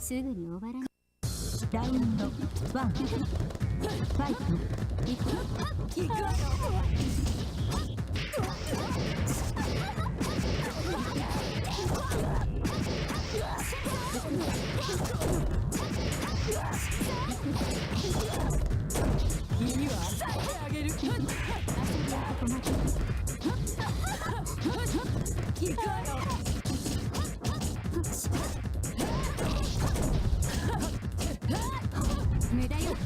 すぐに終わらない。ラウンドワンファイト。行くわよ。いいわ、さってあげる。行くわよ。無駄よ。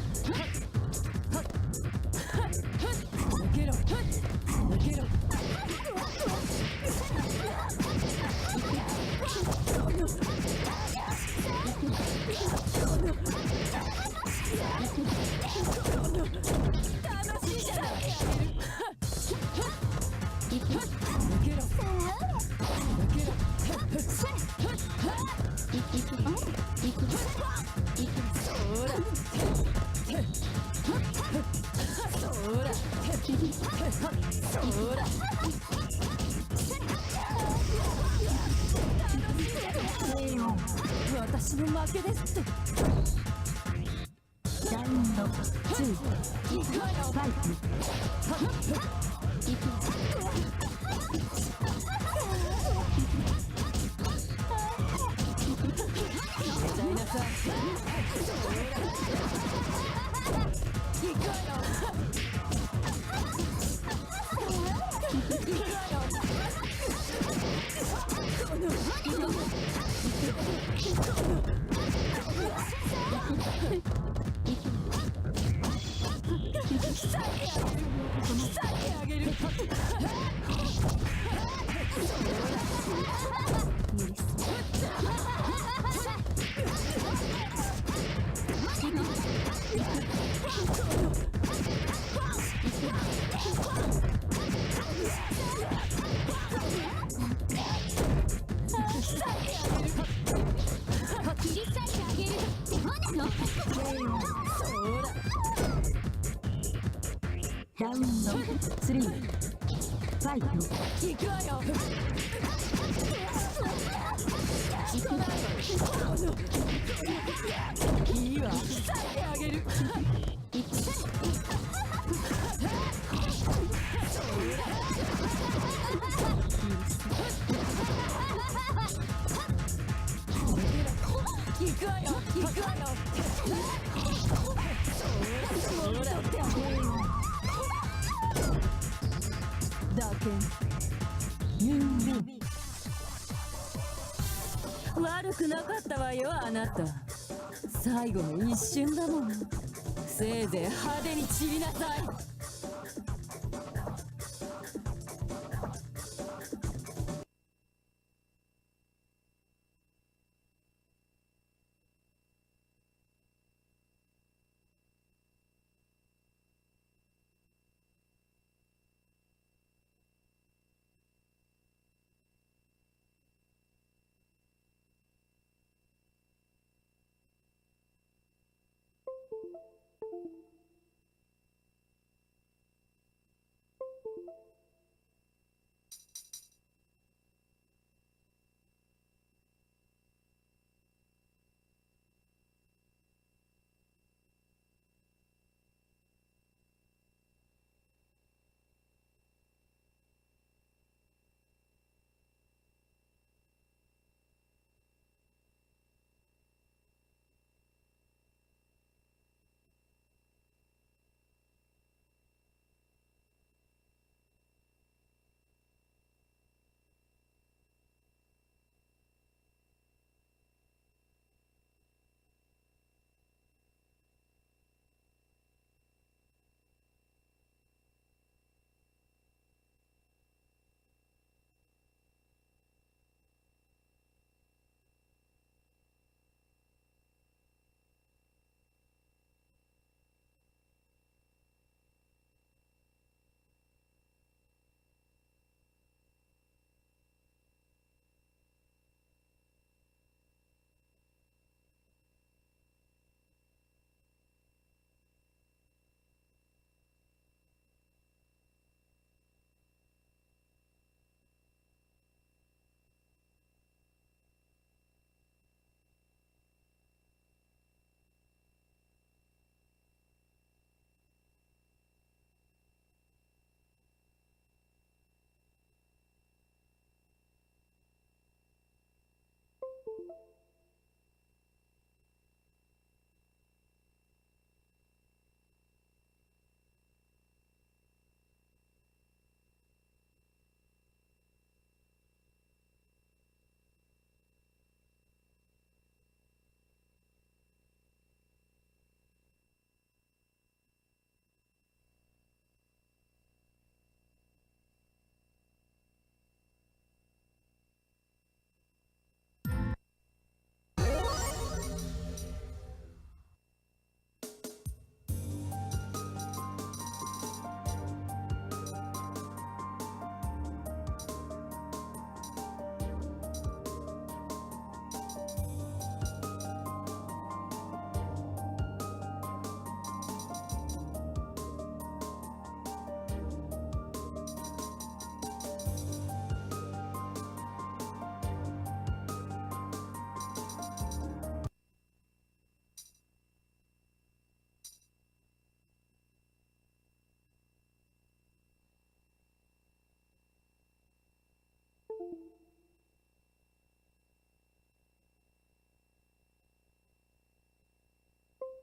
抜けろ。抜けろ。楽しいじゃない。抜けろ。抜けろ。そら。そら。そら。私の負けですって。ラウンドツーファイト。やりなさい。行くわよ。行くわよ。さってあげる。切り裂いてあげる。そうなの。そら。ラウンドスリーファイト。行くわよ。いいわ、さってあげる。行くわよ。行くわよ。そら。だけユーミ悪くなかったわよ、あなた。最後の一瞬だもの。せいぜい派手に散りなさい。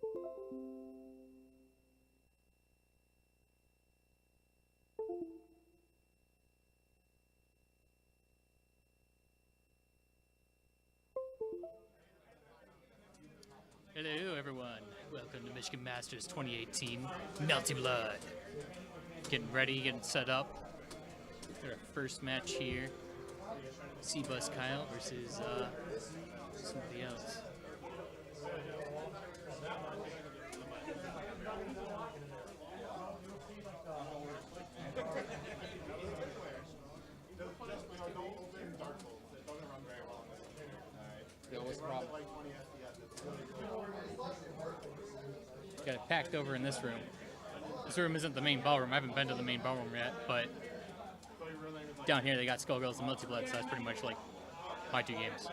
Hello everyone, welcome to Michigan Masters 2018 Melty Blood. Getting ready, getting set up for our first match here. C-Bus Kyle versus somebody else. Got it packed over in this room. This room isn't the main ballroom. I haven't been to the main ballroom yet, but down here they got Skullgirls and Melty Blood, so that's pretty much like my two games.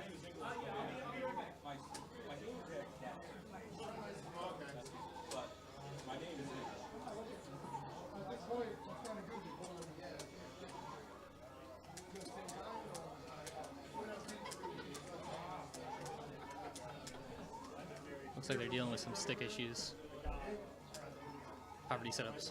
Looks like they're dealing with some stick issues. Poverty setups.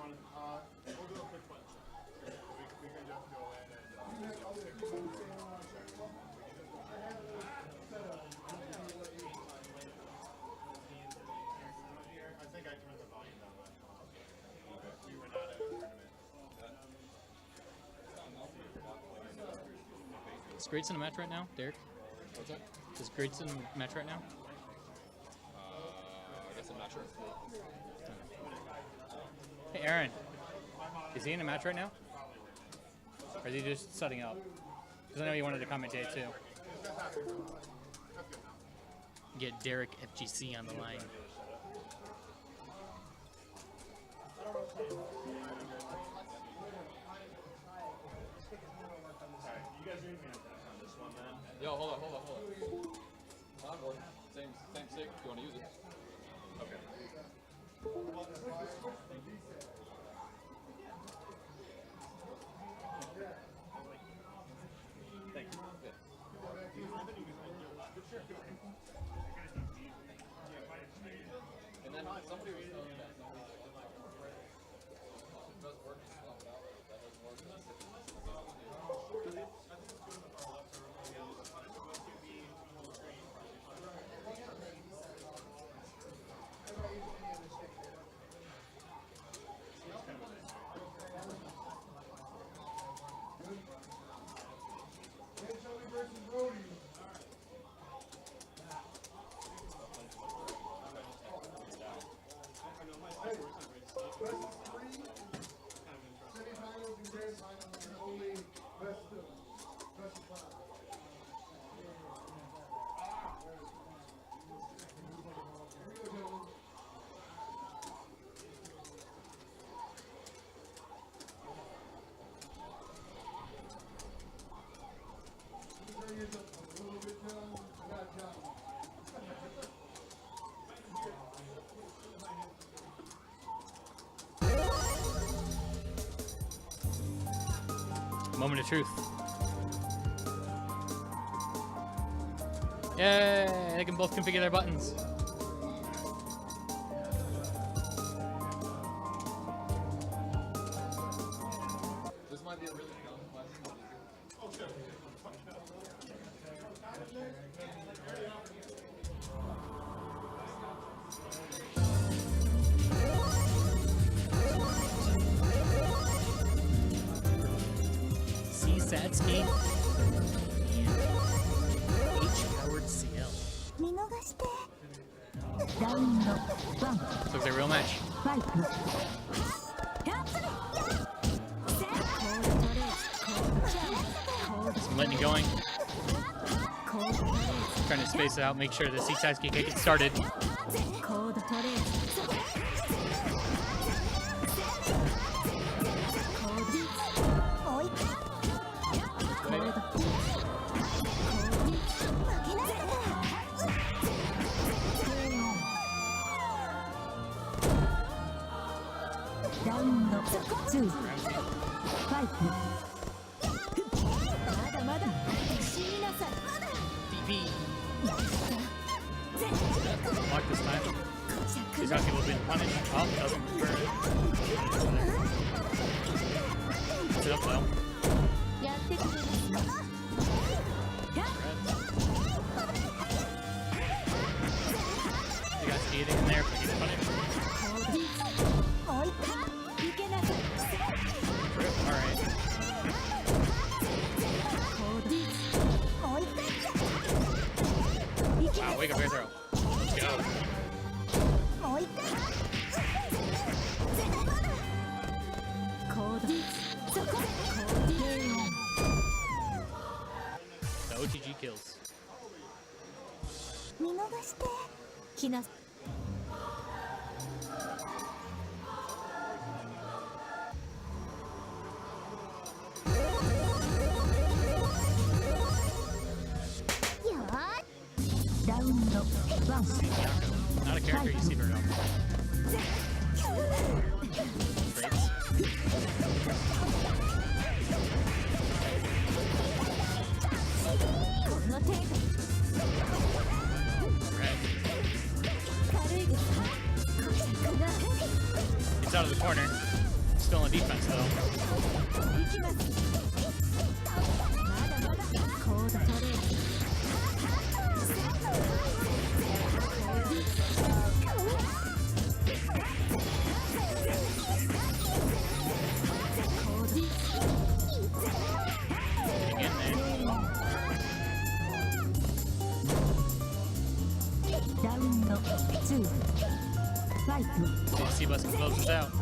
Is Greats in a match right now, Derek? What's that? Is Greats in a match right now? I guess I'm not sure. Hey, Aaron. Is he in a match right now? Or is he just setting up? Because I know you wanted to commentate too. Get Derek FGC on the line. Yo, hold on. Onboard. Same stick. If you want to use it. Okay. Thank you. And then somebody was telling me that it does work. That doesn't work. Moment of truth. Yay! They can both configure their buttons. This might be a really dumb question. Satsky H-powered CL. Round 1. Looks like a real match. Fight. Some lightning going. Trying to space it out, make sure the Satsky can get started. Round 2. Fight. DP. Watch These are people being punished. Oh, doesn't refer it. It's up though. やってくれます You guys see anything in there for getting punished? Alright. Wow, wake up air throw. Let's go. The OTG kills. 見逃してきなラウンドワン Not a character you see very often. Great. この程度 Red. 軽いです It's out of the corner. Still on defense though. 行きますまだまだコードトレード Getting in there. ラウンド2ファイト Let's see if us can close this out. コ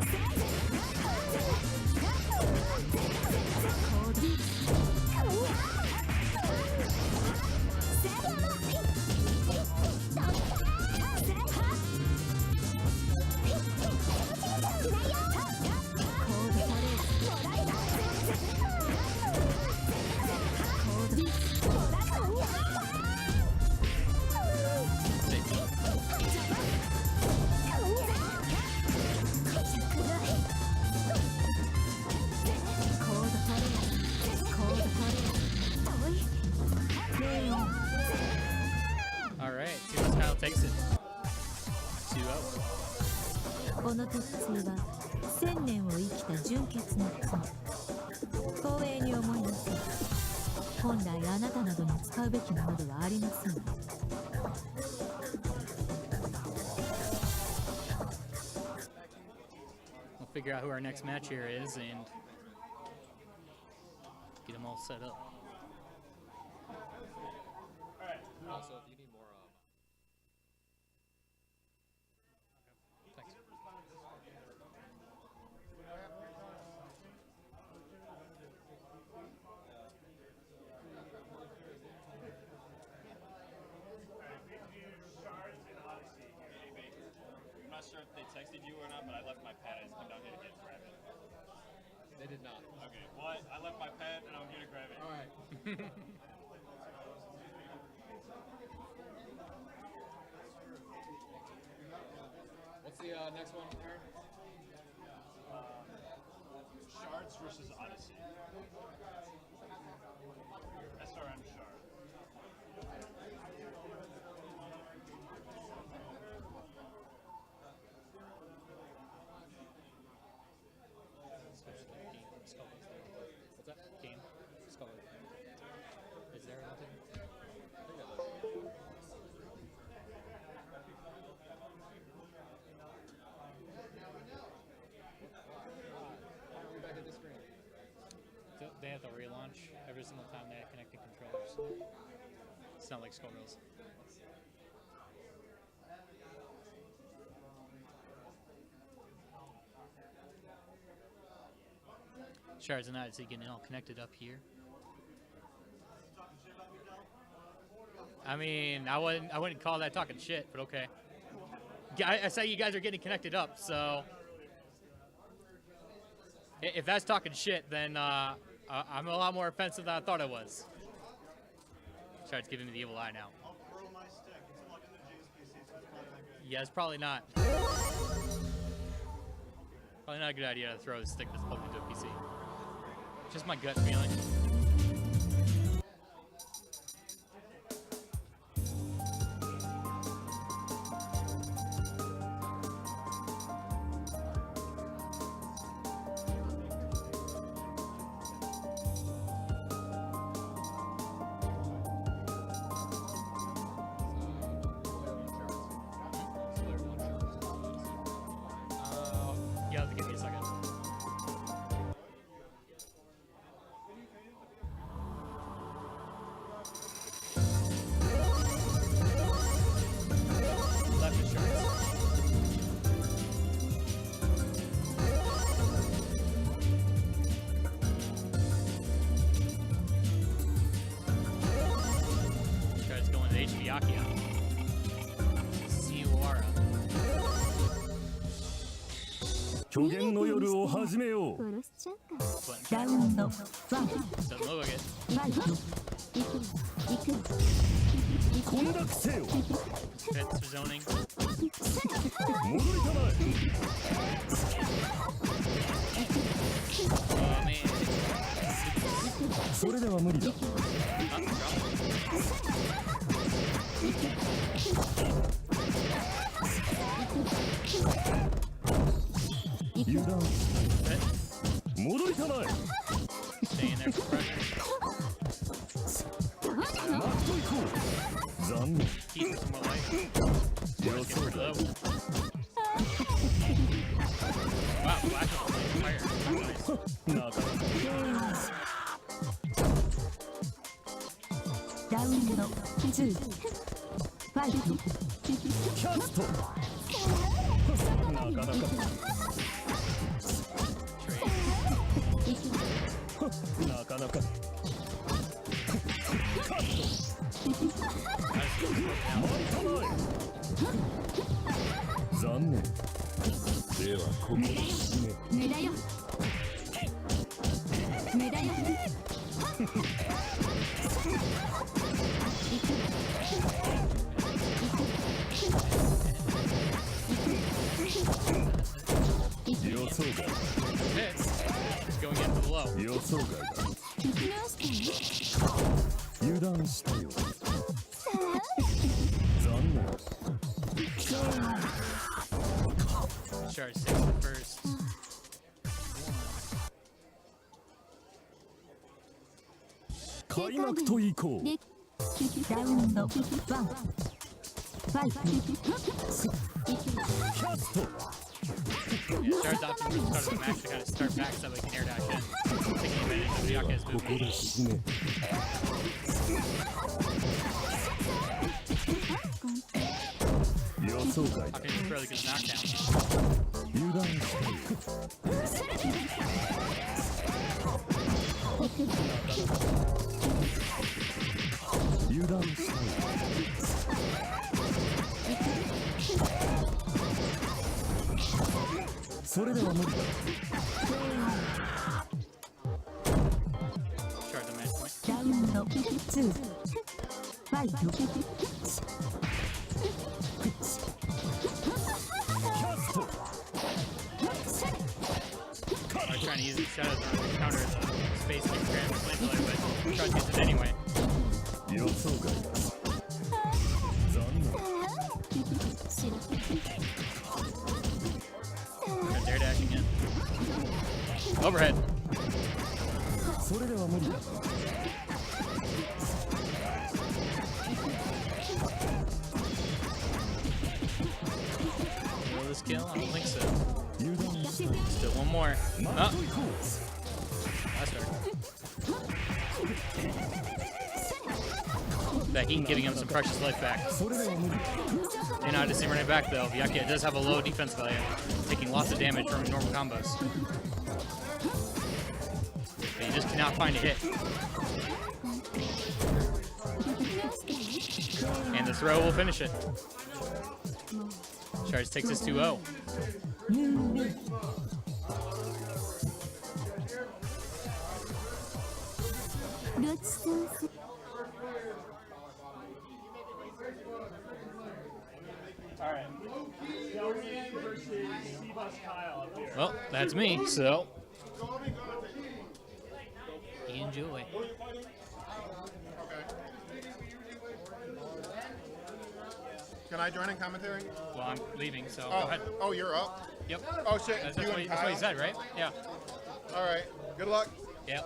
ード Alright, see if this Kyle takes it. 2-0. この鉄槌は1000年を生きた純潔の罪光栄に思います本来あなたなどに使うべきものではありません We'll figure out who our next match here is and get them all set up. Also, if you need more, Thanks. I'm not sure if they texted you or not, but I left my pad. I just come down here to get grab it. they did not. Okay, well, I left my pad and I'm here to grab it. All right. What's the next one, Aaron? Shards versus Odyssey. SRM Shard. Switch to game. Skull is there. What's that? Game. Skull. Is there anything? I think that was. Why are we back at this screen? They have to relaunch every single time they have connected controllers. It's not like Skull Rails. Shards and Odyssey getting all connected up here. I mean, I wouldn't call that talking shit, but okay. I say you guys are getting connected up, so if that's talking shit, then I'm a lot more offensive than I thought I was. Shards giving me the evil eye now. I'll throw my stick. It's plugged into Jay's PC, so it's probably not good. Yeah, it's probably not. Probably not a good idea to throw a stick that's plugged into a PC. Just my gut feeling. Rage Byakuya. Siwara. 虚言の夜を始めよう。殺しちゃうか。 Button ラ check. ウンド1 Doesn't look like it. ファイト。行く。混濁せよ。 Fits for zoning. 戻りたまえ。 Oh man. それでは無理だ。 Oh, drop. 油断。 Fit. 戻りたまえ。 Stay in there for pressure. マット行こう。残念。 Keep some more life. 予想 Get rid だ。 of them. Wow, flash of fire. Nice. なかなか。ラウンド2ファイト。キャスト。なかなか。なかなか。残念。ではここで締め。無駄よ。無駄よ。予想外。 Fits. Going into the low. 予想外だ。行き直して。油断したよ。残念。 Charge 6 the first. 開幕と行こう。で、ラウンド1ファイト。キャスト。 Yeah, charge option for the start of the match to kind of start back so we can air dash in. Taking advantage of Byakuya's ここで movement. 締め。予想外だ。 Byakuya just barely gets knocked down. 油断したよ。油断したよ。それでは無理だ。 Charge the match point. ラウンド2ファイト。キャスト。 I was trying to use the shadows to counter the space kick grand flame but Charge gets it anyway. 予想外だ。残念。 Starts air dashing in. Overhead. それでは無理だ。 Will this kill? I don't think so. 油断したよ。 Still one more. マ Oh, ット行こ that's fair. Becky giving him some precious life back. う。それでは無理だ。 You know how to see running back though. Byakuya does have a low defense value, taking lots of damage from normal combos. But you just cannot find a hit. And the throw will finish it. Charge takes us 2-0. Well, that's me, so enjoy. Can I join in commentary? Well, I'm leaving, so go Oh, ahead. oh, you're up. Yep. Oh shit. That's you what, and that's what he Kyle? said, right? Yeah. All right. Good luck. Yeah.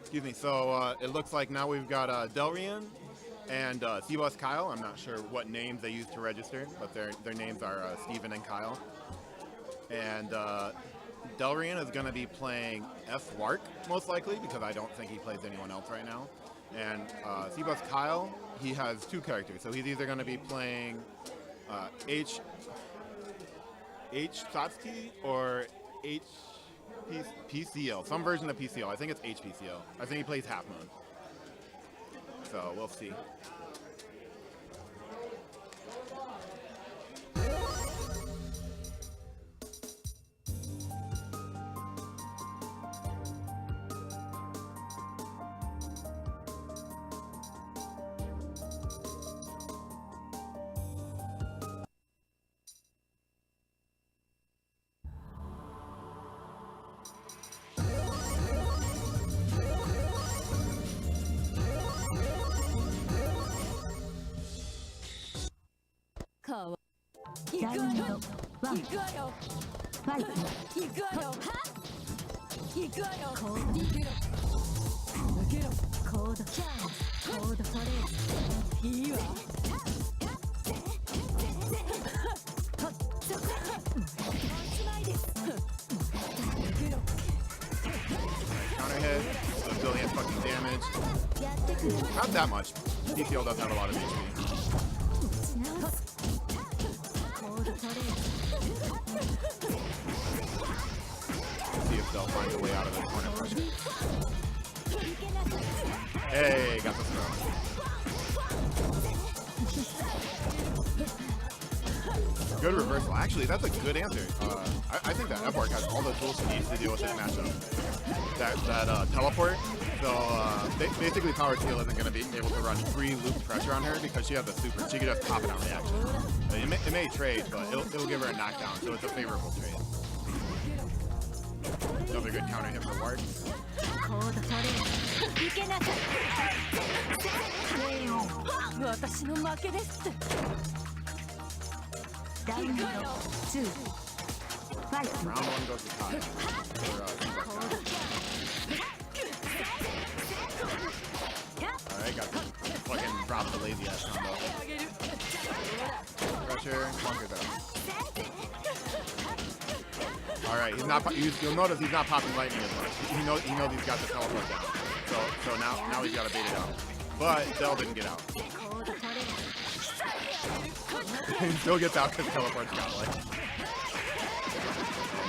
Excuse me. So it looks like now we've got Delrian and C-Bus Kyle. I'm not sure what names they use to register, but their names are Steven and Kyle. And Delrian is going to be playing F. Wark, most likely, because I don't think he plays anyone else right now. And C-Bus Kyle, he has two characters, so he's either going to be playing H. Satsuki or PCL, some version of PCL. I think it's HPCL. I think he plays Half Moon. So we'll see. Counter hit, so a billion fucking damage. Not that much. PCL does have a lot of HP. See if they'll find a way out of this corner pressure. Hey, got the throw. Good reversal. Actually, that's a good answer. I think that F-Wark has all the tools he needs to deal with this matchup. That teleport. So basically, Power Steel isn't going to be able to run free loop pressure on her because she has a super. She can just pop it on reaction. It may trade, but it'll give her a knockdown, so it's a favorable trade. Another good counter hit for Wark. Round one goes to Kai. Alright, got the fucking drop the lazy ass combo. Pressure, bunker though. Alright, he's not. You'll notice he's not popping lightning as much. He knows he's got the teleport down. So now he's got to bait it out. But Del didn't get out. He still gets out because teleport's got like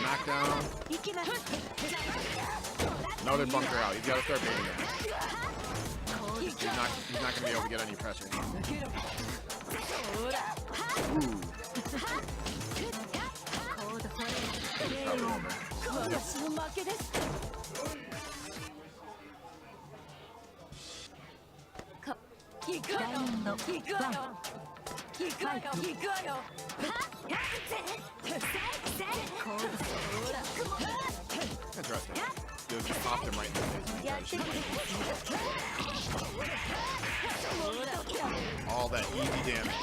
knockdown. Another bunker out. He's got to start baiting it. He's not gonna be able to get any pressure. Ooh. Interesting. Dude, just popped him right in the face. All that easy damage.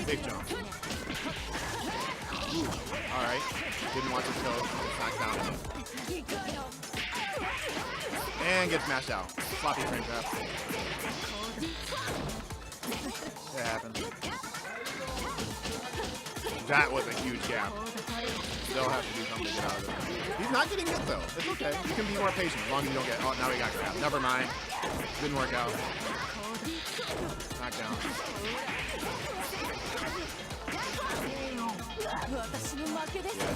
Big jump. Alright. Didn't want to go back down. And gets smashed out. Floppy train trap. It happened. That was a huge gap. They'll have to do something to get out of it. He's not getting hit though. It's okay. You can be more patient as long as you don't get. Oh, now he got grabbed. Never mind. Didn't work out. Knockdown.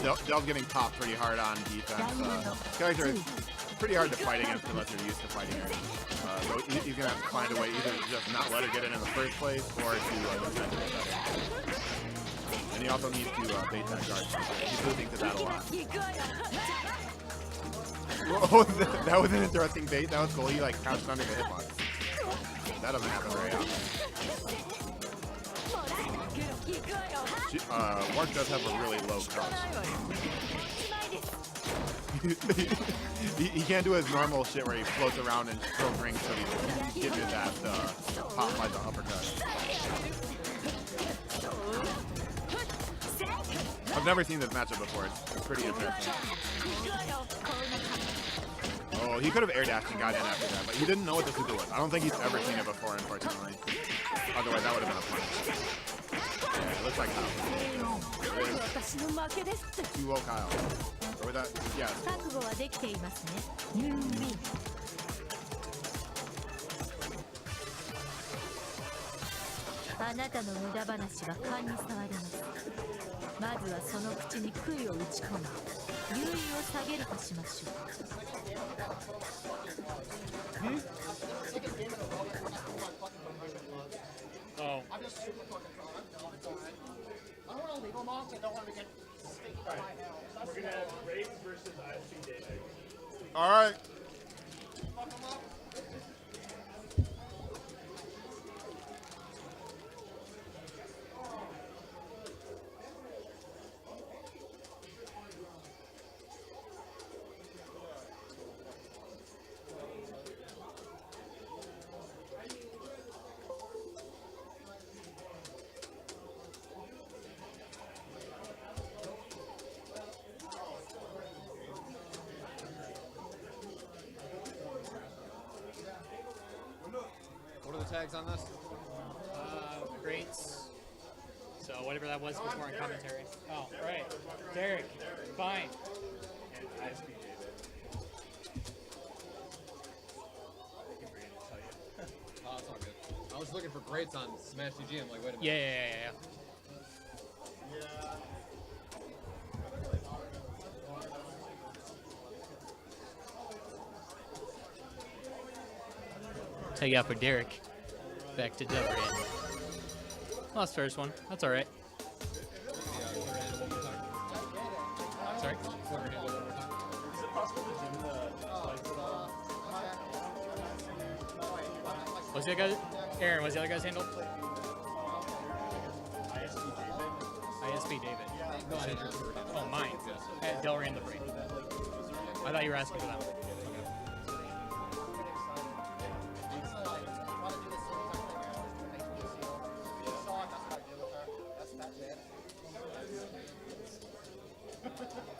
Yeah, Del's getting popped pretty hard on defense. Character is pretty hard to fight against unless you're used to fighting her. So he's gonna have to find a way either to just not let her get in the first place or to defend it better. And he also needs to bait that guard. He's losing to that a lot. Whoa, that was an interesting bait. That was cool. He like crouched under the hitbox. That doesn't happen very often. Wark does have a really low crouch. He can't do his normal shit where he floats around and throws rings so he gives you that pop like the uppercut. I've never seen this matchup before. It's pretty interesting. Oh, Well, he could have air dashed and got in after that, but he didn't know what the Suzu was. I don't think he's ever seen it before, unfortunately. Otherwise, that would have been a punish. Yeah, it looks like Kyle. It is 2-0 Kyle. Or that, yeah. 覚悟はできていますね。ユンビン。あなたの無駄話は勘に触ります。まずはその口に杭を打ち込み、優位を下げるとしましょう。Oh. We're gonna have Graves versus ISP David. All right. What are the tags on this? Greats. So whatever that was before in commentary. Oh, right. Derek, fine. And ISP David. Oh, that's all good. I was looking for greats on Smash DG. I'm like, wait a minute. Yeah. Take out for Derek. Back to Delrian. Lost first one. That's all right. Sorry. What's the other guy? Aaron, what's the other guy's handle? ISP David. No, I didn't hear it. Oh, mine. Delrian the Brain. I thought you were asking for that one.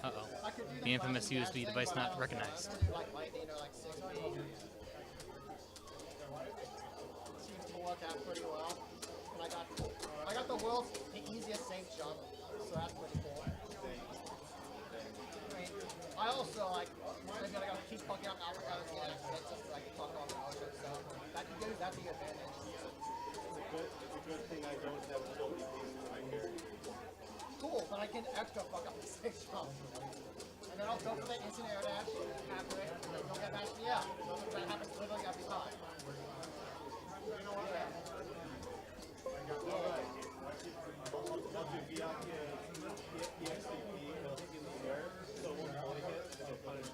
Uh-oh. The infamous USB device not recognized. Seems to work out pretty well. And I got the world's easiest safe jump, so that's pretty cool. I also like I gotta keep fucking up Africa just so I can fuck off the ocean, so that'd be an advantage. It's a good thing I don't have an ODP right here. Cool, but I can extra fuck up the safe jump. And then I'll go for the instant air dash after it, and then you'll get back to me out. That happens literally every time.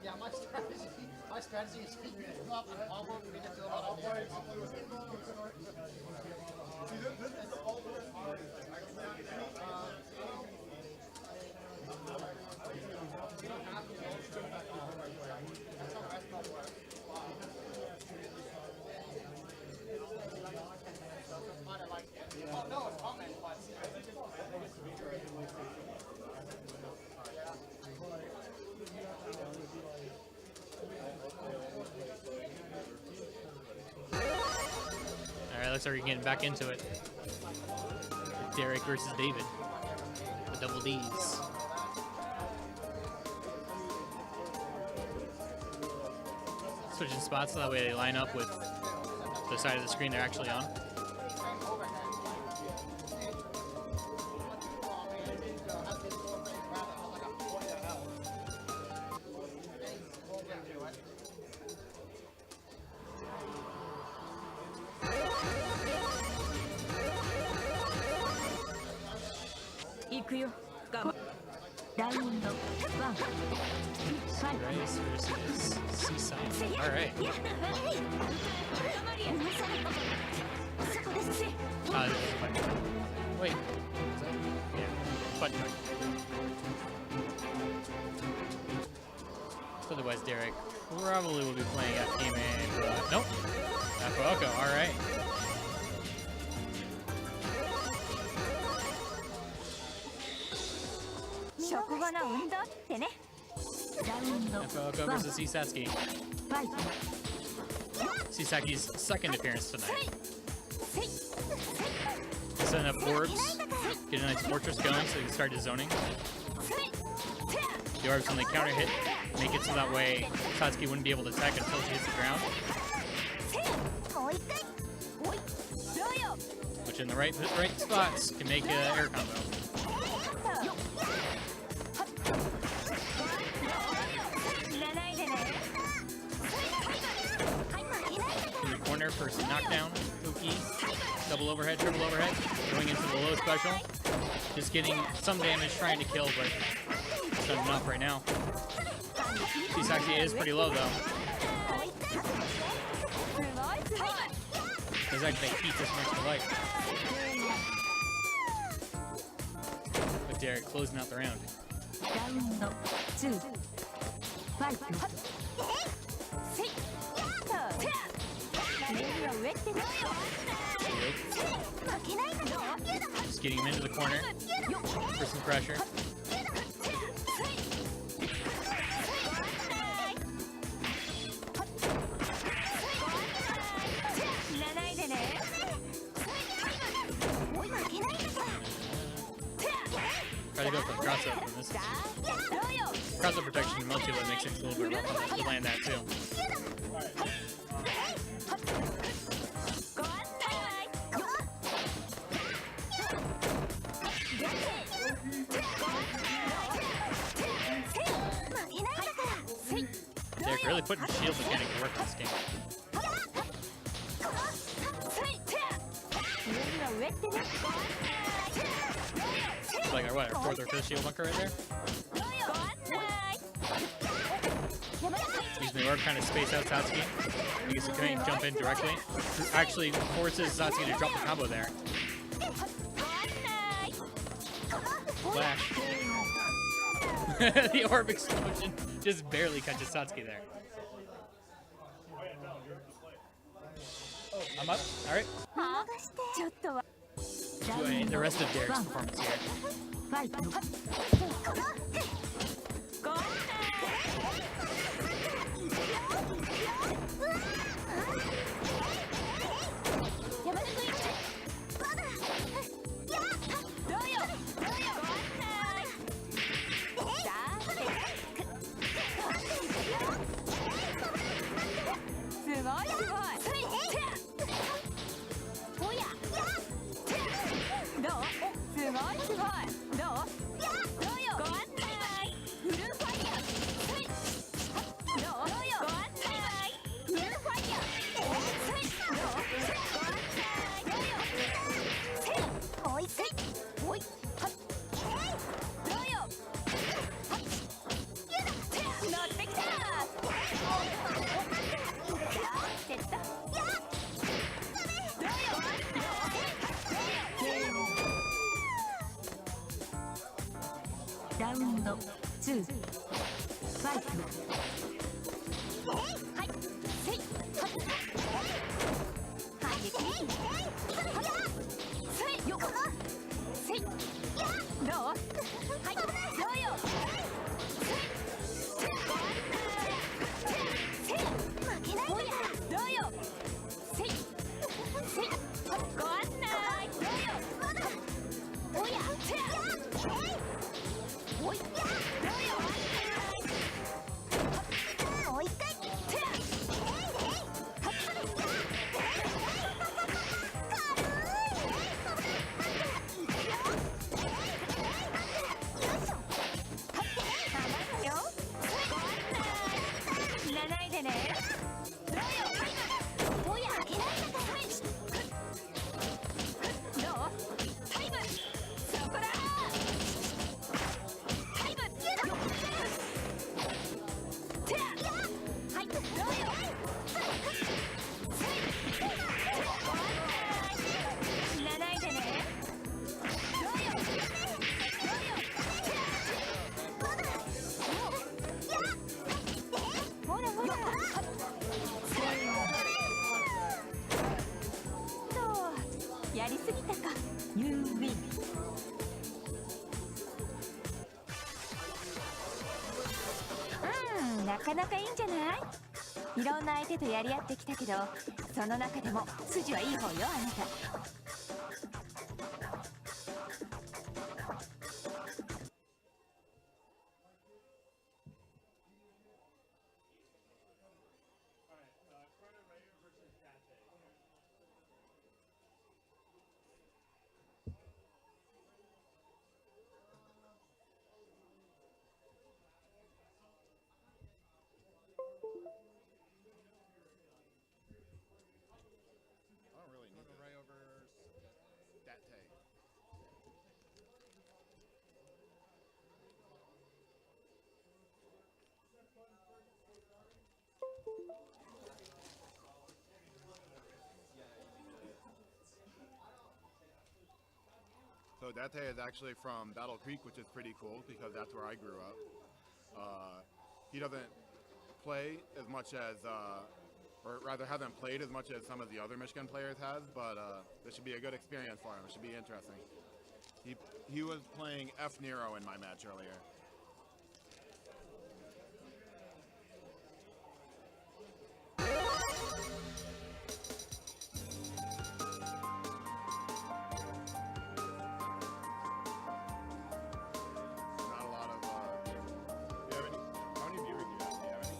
Yeah, my strategy is keep it up and onward, we can do a lot of upwards. Alright, looks like we're getting back into it. Derek versus David. The double Ds. Switching spots so that way they line up with the side of the screen they're actually on. Rice versus Seaside. Alright. Wait. Yeah. Button joint. Otherwise, Derek probably will be playing at Game and nope. Fuoco. Alright. Shokugana unda tte ne. Fuoco versus Sasaki. Sisaki's second appearance tonight. Setting up orbs, get a nice fortress going so he can start his zoning. The orbs, when they counter hit, make it so that way Satsuki wouldn't be able to attack until she hits the ground. Which in the right spots can make an air combo. In the corner for some knockdown, Uki. Double overhead, triple overhead, going into the low special. Just getting some damage, trying to kill, but it's not enough right now. Shisaki is pretty low though. There's actually heat this much to life. But Derek closing out the round. Just getting him into the corner for some pressure. Try to go for the crossover from this. Crossover protection in multi-load makes it a little bit rough to land that too. Derek really putting shield mechanic to work in this game. It's like our fourth or fifth shield bunker right there. Using the orb kind of space out Satsuki. Because he can't jump in directly. Actually forces Satsuki to drop the combo there. Flash. The orb explosion just barely catches Satsuki there. I'm up. All right. The rest of Derek's performance here. Round 2 fight. You win. なかなかいいんじゃない？いろんな相手とやり合ってきたけど、その中でも筋はいい方よ、あなた。I don't really need Ray over. that tag. So Date is actually from Battle Creek, which is pretty cool because that's where I grew up. He doesn't play as much as, or rather hasn't played as much as some of the other Michigan players has, but this should be a good experience for him. It should be interesting. He was playing F Nero in my match earlier. Not a lot of, do you have any? How many viewers do you have? Do you have any?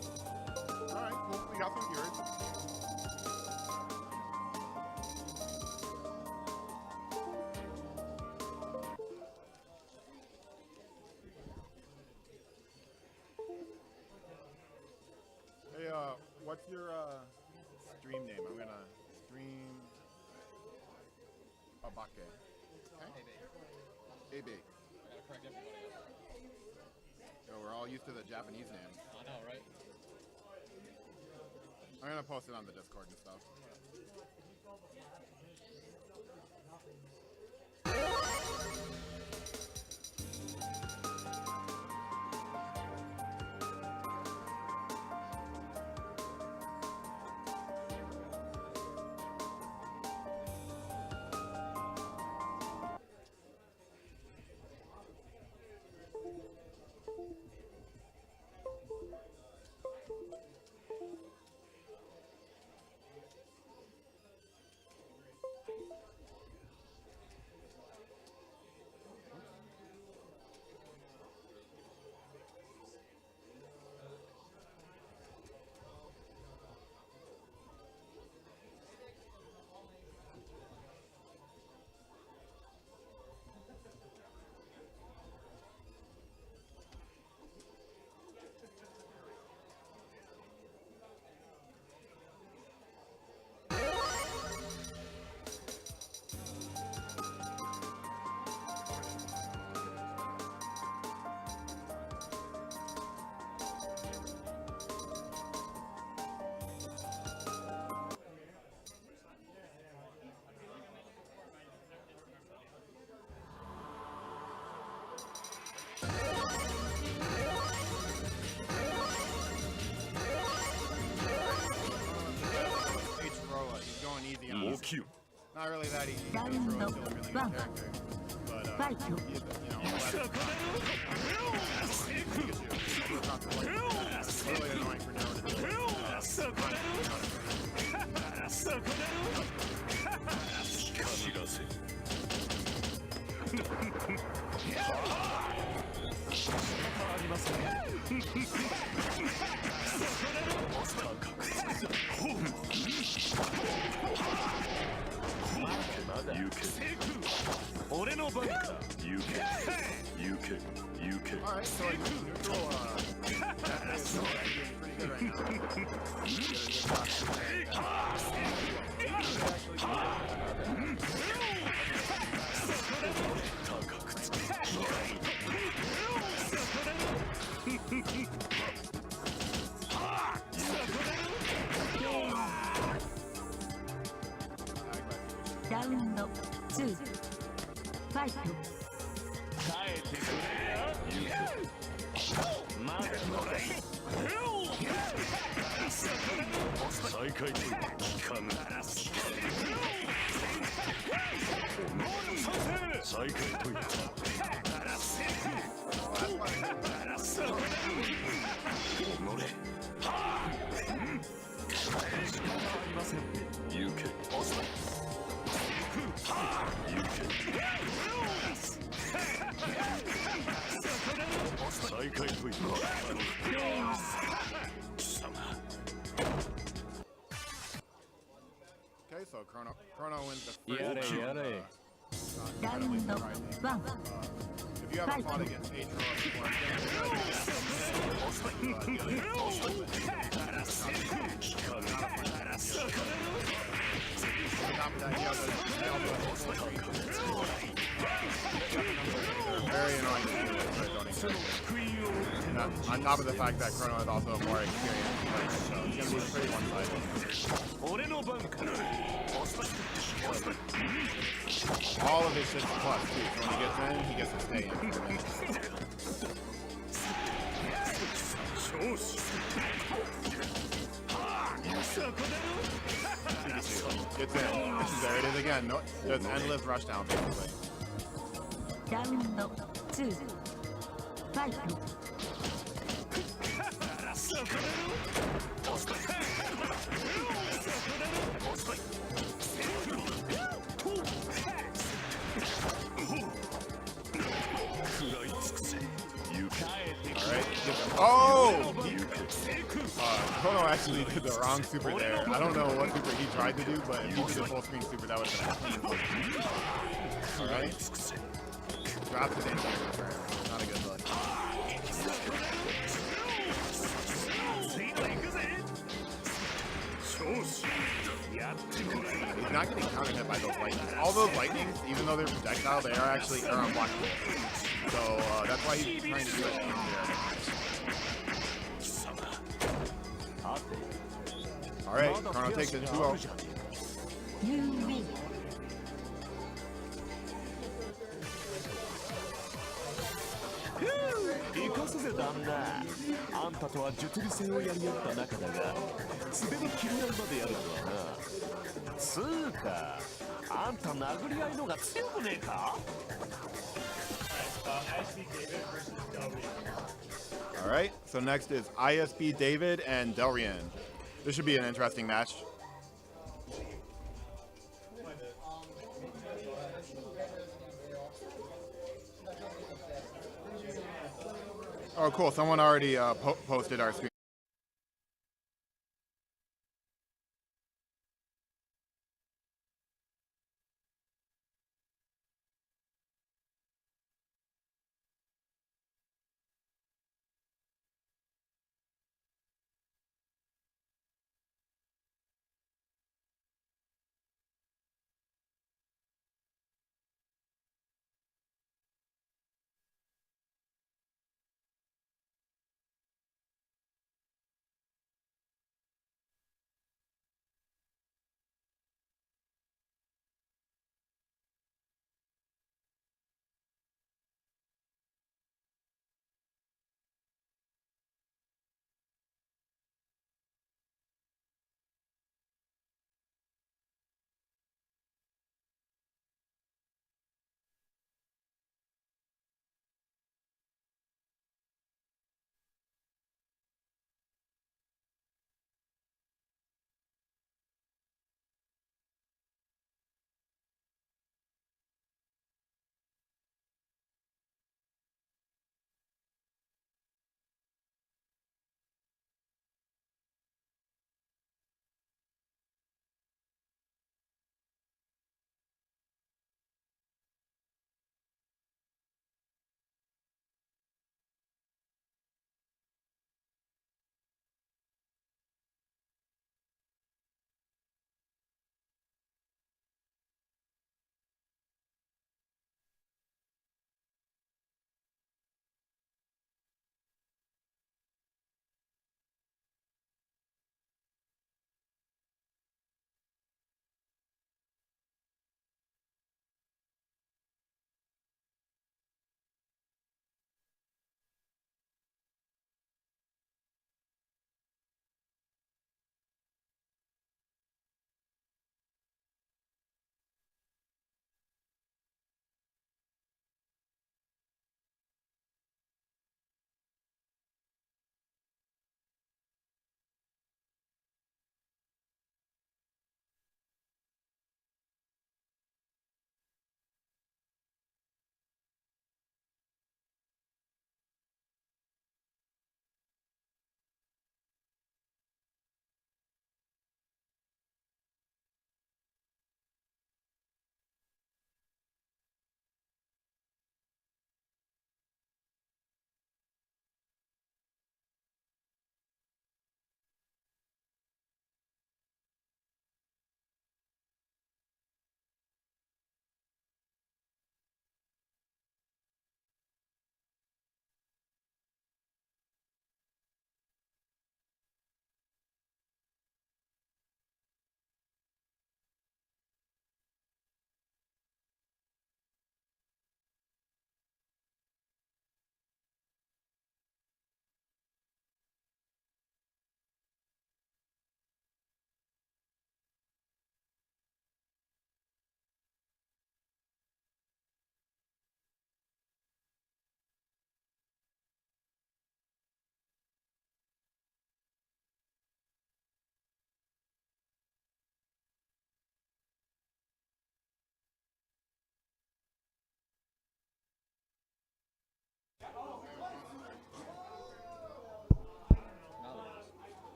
All right, cool. We got some viewers. Hey, what's your stream name? I'm gonna stream Abake. Okay? Abe. I gotta correct everybody else. Yo, we're all used to the Japanese names. I know, right? I'm gonna post it on the Discord and stuff. He's going easy on us. Not really that easy. He's still a really good character. But he's, you know, Pikachu. It's really annoying for Nero to do Alright, so he's neutral. That is pretty good right now. Round 2 Fight. 再開と聞かぬ再開と言った己せ行け行け再開といく貴様 Okay, so Chrono wins theやれ first や round. れ Not ラウ incredibly ンド surprising. 1 If you haven't fought against H before, very annoying to deal with, but don't expect. On top of the fact that Chrono is also a more experienced player, so it's going to be pretty one-sided. 俺の番か All of his shit's plus, too, so when he gets in, he gets to stay in for a minute. 少子 Gets in. There it is again. No, just endless rushdown, basically. ラウンド2ファイト Alright. Oh! Kono actually did the wrong super there. I don't know what super he tried to do, but if he did a full screen super, that would have been a clean super. Alright. Drops it in here. Not a good look. He's not getting counter hit by those lightnings. All those lightnings, even though they're projectile, they are actually unblockable. So that's why he's trying to do it here. Alright, Chrono takes it 2-0. You win 行かすぜ旦那あんたとは術理戦をやり合った仲だが素手で切り合いまでやるとはなつうかあんた殴り合いのが強くねえか Alright, so next is ISP David and Delrian. This should be an interesting match. Oh, cool. Someone already posted our screen.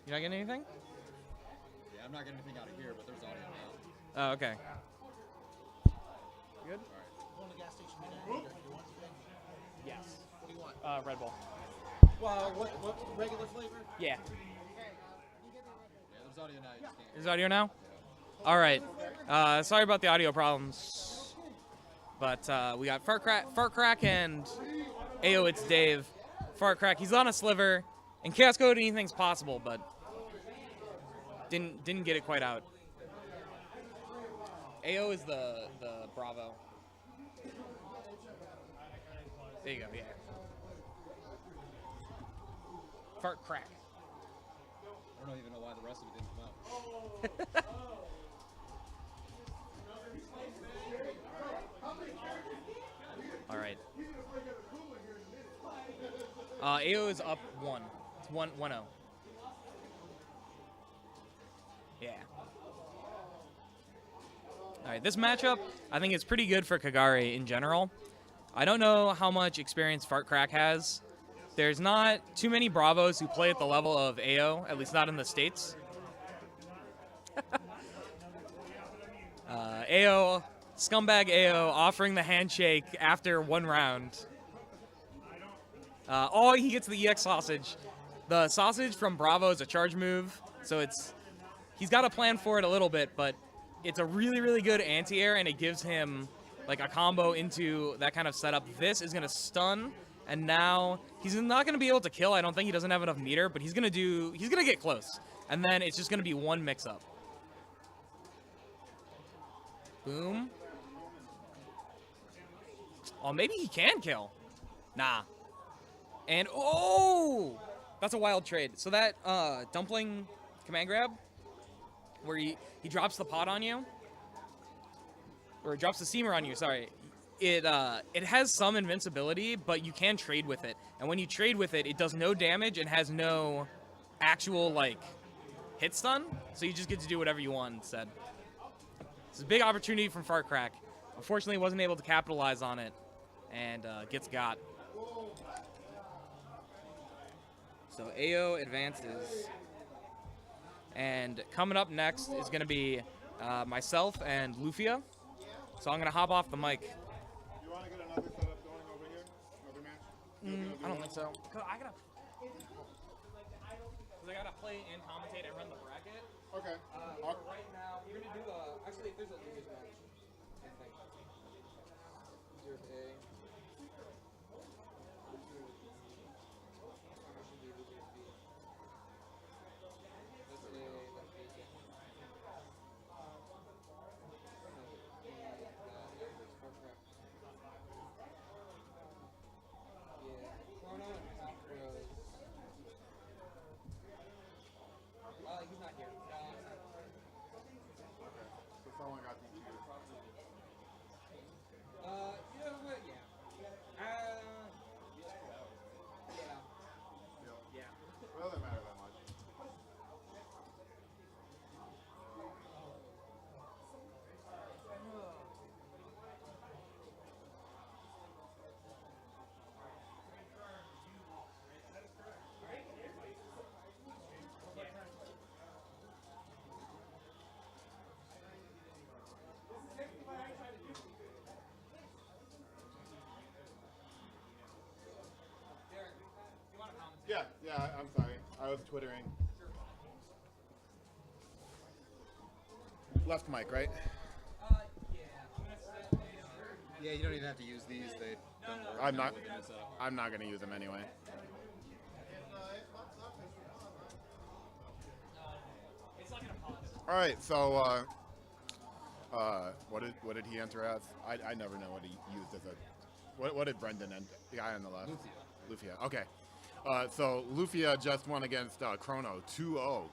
You not getting anything? Yeah, I'm not getting anything out of here, but there's audio now. Oh, okay. Good? Going to the gas station today. You want anything? Yes. What do you want? Red Bull. Well, what regular flavor? Yeah. Yeah, there's audio now. You just can't. Is audio now? All right. Sorry about the audio problems. But we got Fart Crack and Ayo, it's Dave. Fart Crack, he's on a sliver. And Chaos Code, anything's possible, but didn't get it quite out. Ayo is the Bravo. There you go, yeah. Fart Crack. I don't even know why the rest of it didn't come out. All right. Ayo is up 1. It's 1-0. Yeah. All right, this matchup, I think it's pretty good for Kagare in general. I don't know how much experience Fart Crack has. There's not too many Bravos who play at the level of Ayo, at least not in the States. Ayo, scumbag Ayo, offering the handshake after 1 round. Oh, he gets the EX sausage. The sausage from Bravo is a charge move, so he's got a plan for it a little bit, but it's a really, really good anti-air, and it gives him like a combo into that kind of setup. This is gonna stun, and now he's not gonna be able to kill. I don't think he doesn't have enough meter, but he's gonna get close, and then it's just gonna be 1 mix-up. Boom. Oh, maybe he can kill. Nah. And, oh! That's a wild trade. So that dumpling command grab, where he drops the pot on you, or it drops the steamer on you, sorry. It has some invincibility, but you can trade with it. And when you trade with it, it does no damage and has no actual, like, hit stun. So you just get to do whatever you want instead. It's a big opportunity from Fart Crack. Unfortunately, wasn't able to capitalize on it, and gets got. So Ayo advances. And coming up next is going to be myself and Lufia. So I'm going to hop off the mic. You want to get another setup going over here? Another match? I don't think so. Cause I gotta play and commentate and run the bracket. Okay. Right now, we're gonna do actually, if there's a losers match, I think. There's a. He's not here. So someone got these two. You know what? Yeah. Yeah. It doesn't matter that much. Yeah, I'm sorry. I was twittering. Left mic, right? Yeah, you don't even have to use these. They don't work. I'm not going to use them anyway. All right, so what did he enter as? I never know what he used as a. What did Brendan enter? The guy on the left. Lufia. Okay. So Lufia just won against Chrono 2-0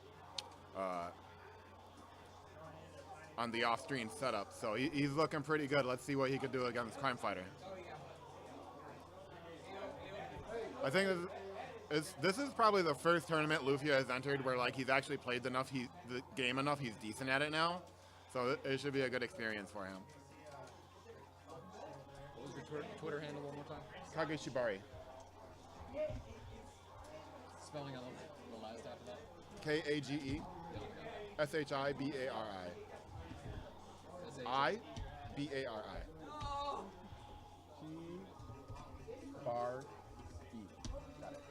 on the off-screen setup. So he's looking pretty good. Let's see what he could do against Crime Fighter. I think this is probably the first tournament Lufia has entered where like he's actually played the game enough. He's decent at it now. So it should be a good experience for him. What was your Twitter handle one more time? Kageshibari. Spelling on the last half of that? K-A-G-E. S-H-I-B-A-R-I. I-B-A-R-I. G-bar-E. Got it.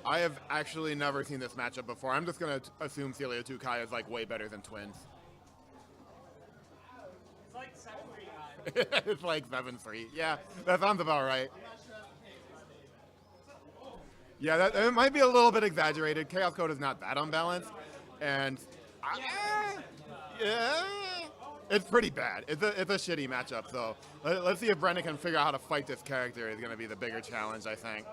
I have actually never seen this matchup before. I'm just going to assume Celio 2 Kai is like way better than Twins. It's like 7-3. It's like 7-3. Yeah, that sounds about right. Yeah, that it might be a little bit exaggerated. Chaos Code is not that unbalanced, and yeah, it's pretty bad. It's a shitty matchup. So let's see if Brendan can figure out how to fight this character. Is going to be the bigger challenge, I think.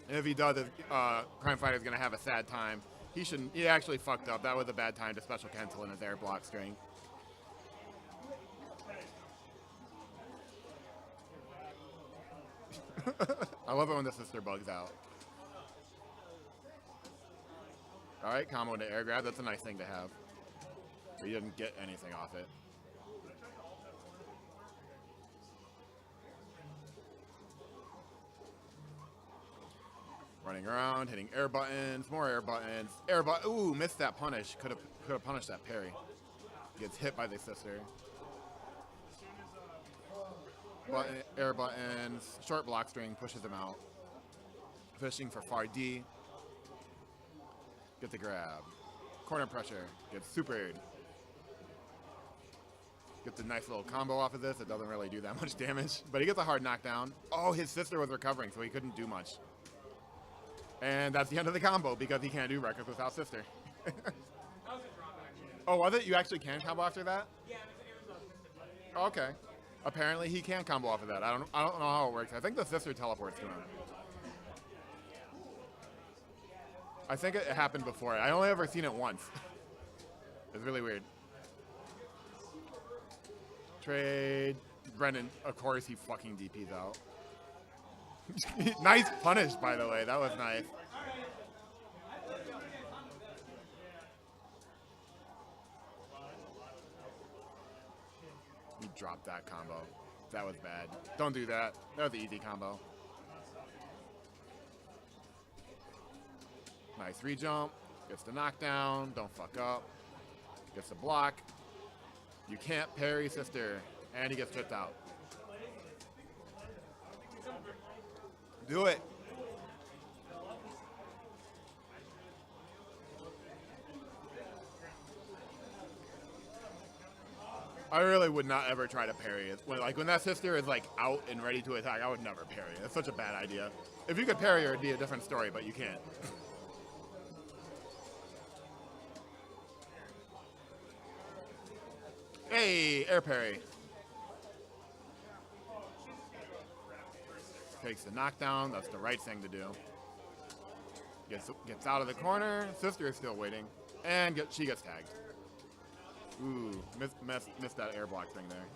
And if he does, Crime Fighter is going to have a sad time. He shouldn't. He actually fucked up. That was a bad time to special cancel in his air block string. I love it when the sister bugs out. All right, combo into air grab. That's a nice thing to have. But he didn't get anything off it. Running around, hitting air buttons, more air buttons. Air button. Ooh, missed that punish. Could have punished that parry. Gets hit by the sister. Button, air buttons, short block string pushes him out. Fishing for far D. Get the grab. Corner pressure. Gets supered. Gets a nice little combo off of this. It doesn't really do that much damage, but he gets a hard knockdown. Oh, his sister was recovering, so he couldn't do much. And that's the end of the combo because he can't do Reckless without sister. Oh, was it? You actually can combo after that? Yeah, it was okay. Apparently he can combo off of that. I don't know how it works. I think the sister teleports to him. I think it happened before. I only ever seen it once. It's really weird. Trade. Brendan, of course he fucking DP's out. Nice punish, by the way. That was nice. He dropped that combo. That was bad. Don't do that. That was an easy combo. Nice re-jump. Gets the knockdown. Don't fuck up. Gets the block. You can't parry sister. And he gets tripped out. Do it. I really would not ever try to parry it. When that sister is like out and ready to attack, I would never parry it. It's such a bad idea. If you could parry her, it'd be a different story, but you can't. Hey, air parry. Takes the knockdown. That's the right thing to do. Gets out of the corner. Sister is still waiting. And she gets tagged. Ooh, missed that air block thing there.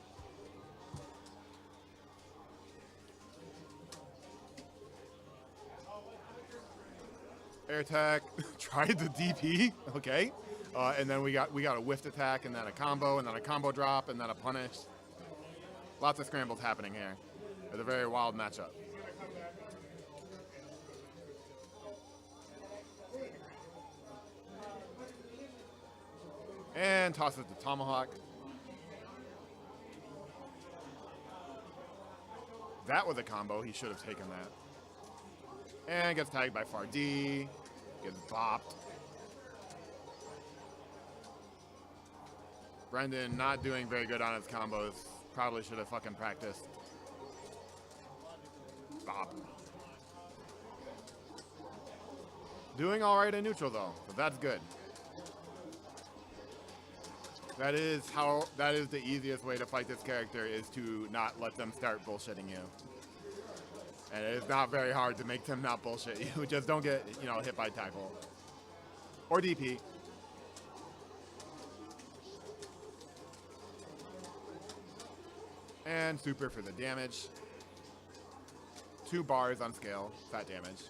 Air tag. Tried the DP. Okay. And then we got a whiffed attack, and then a combo, and then a combo drop, and then a punish. Lots of scrambles happening here. It's a very wild matchup. And tosses the tomahawk. That was a combo. He should have taken that. And gets tagged by Far D. Gets bopped. Brendan not doing very good on his combos. Probably should have fucking practiced. Bop. Doing all right in neutral though, so that's good. That is the easiest way to fight this character, is to not let them start bullshitting you. And it is not very hard to make them not bullshit you. Just don't get, hit by tackle. Or DP. And super for the damage. 2 bars on scale, fat damage.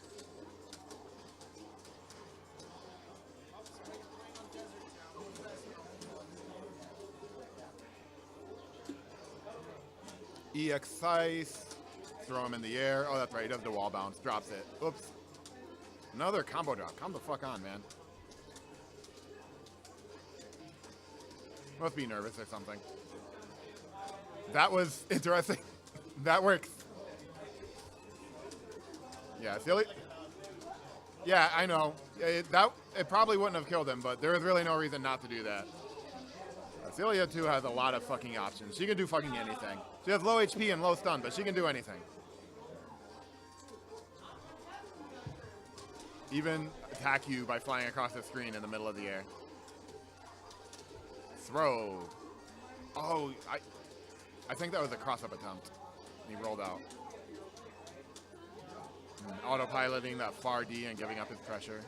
EX Scythe. Throw him in the air. Oh, that's right. He does the wall bounce. Drops it. Oops. Another combo drop. Come the fuck on, man. Must be nervous or something. That was interesting. That works. Yeah, silly. Yeah, I know. It probably wouldn't have killed him, but there is really no reason not to do that. Celia, too, has a lot of fucking options. She can do fucking anything. She has low HP and low stun, but she can do anything. Even attack you by flying across the screen in the middle of the air. Throw. Oh, I think that was a cross-up attempt. He rolled out. Autopiloting that far D and giving up his pressure.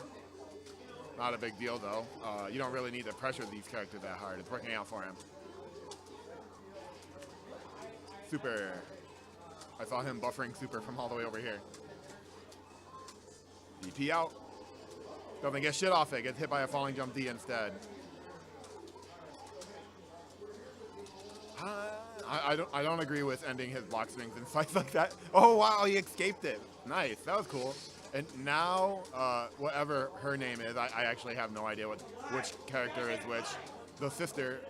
Not a big deal, though. You don't really need to pressure these characters that hard. It's working out for him. Super. I saw him buffering super from all the way over here. DP out. Doesn't get shit off it. Gets hit by a falling jump D instead. I don't agree with ending his block swings in fights like that. Oh, wow, he escaped it. Nice. That was cool. And now, whatever her name is, I actually have no idea which character is which. The sister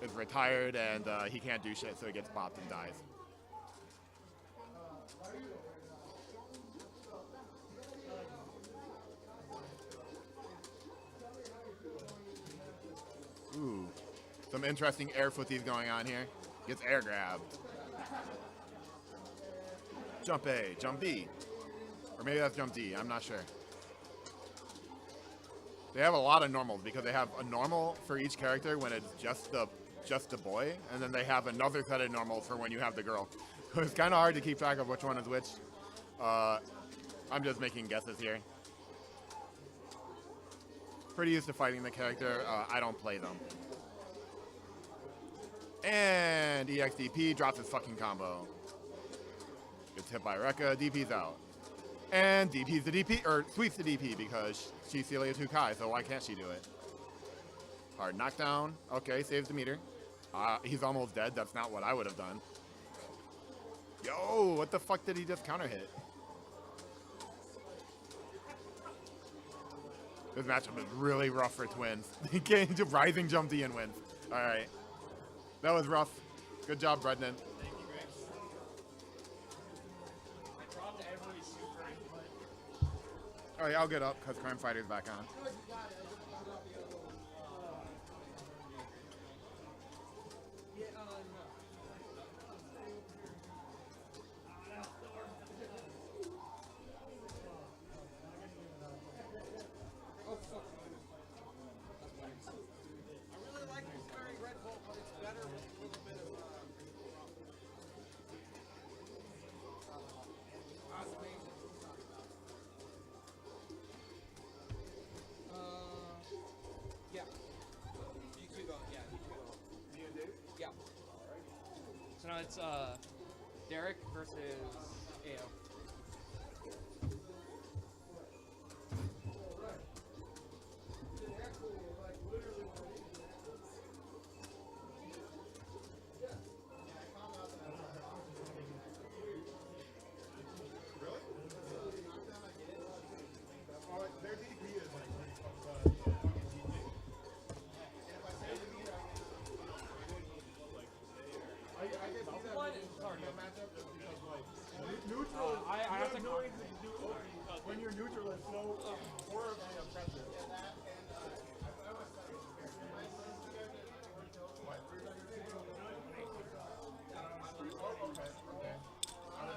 is retired, and he can't do shit, so he gets bopped and dies. Ooh, some interesting air footies going on here. Gets air grabbed. Jump A, jump B. Or maybe that's jump D, I'm not sure. They have a lot of normals because they have a normal for each character when it's just the boy, and then they have another set of normals for when you have the girl. So it's kind of hard to keep track of which one is which. I'm just making guesses here. Pretty used to fighting the character. I don't play them. And EXDP drops his fucking combo. Gets hit by Rekka, DP's out. And DP's the DP, or sweeps the DP because she's Celia 2 Kai, so why can't she do it? Hard knockdown. Okay, saves the meter. He's almost dead. That's not what I would have done. Yo, what the fuck did he just counter hit? This matchup is really rough for twins. He can't do rising jump D and wins. All right. That was rough. Good job, Brendan. All right, I'll get up because Crime Fighter's back on. So now it's Derek versus AO. When you're neutral, it's so horribly oppressive.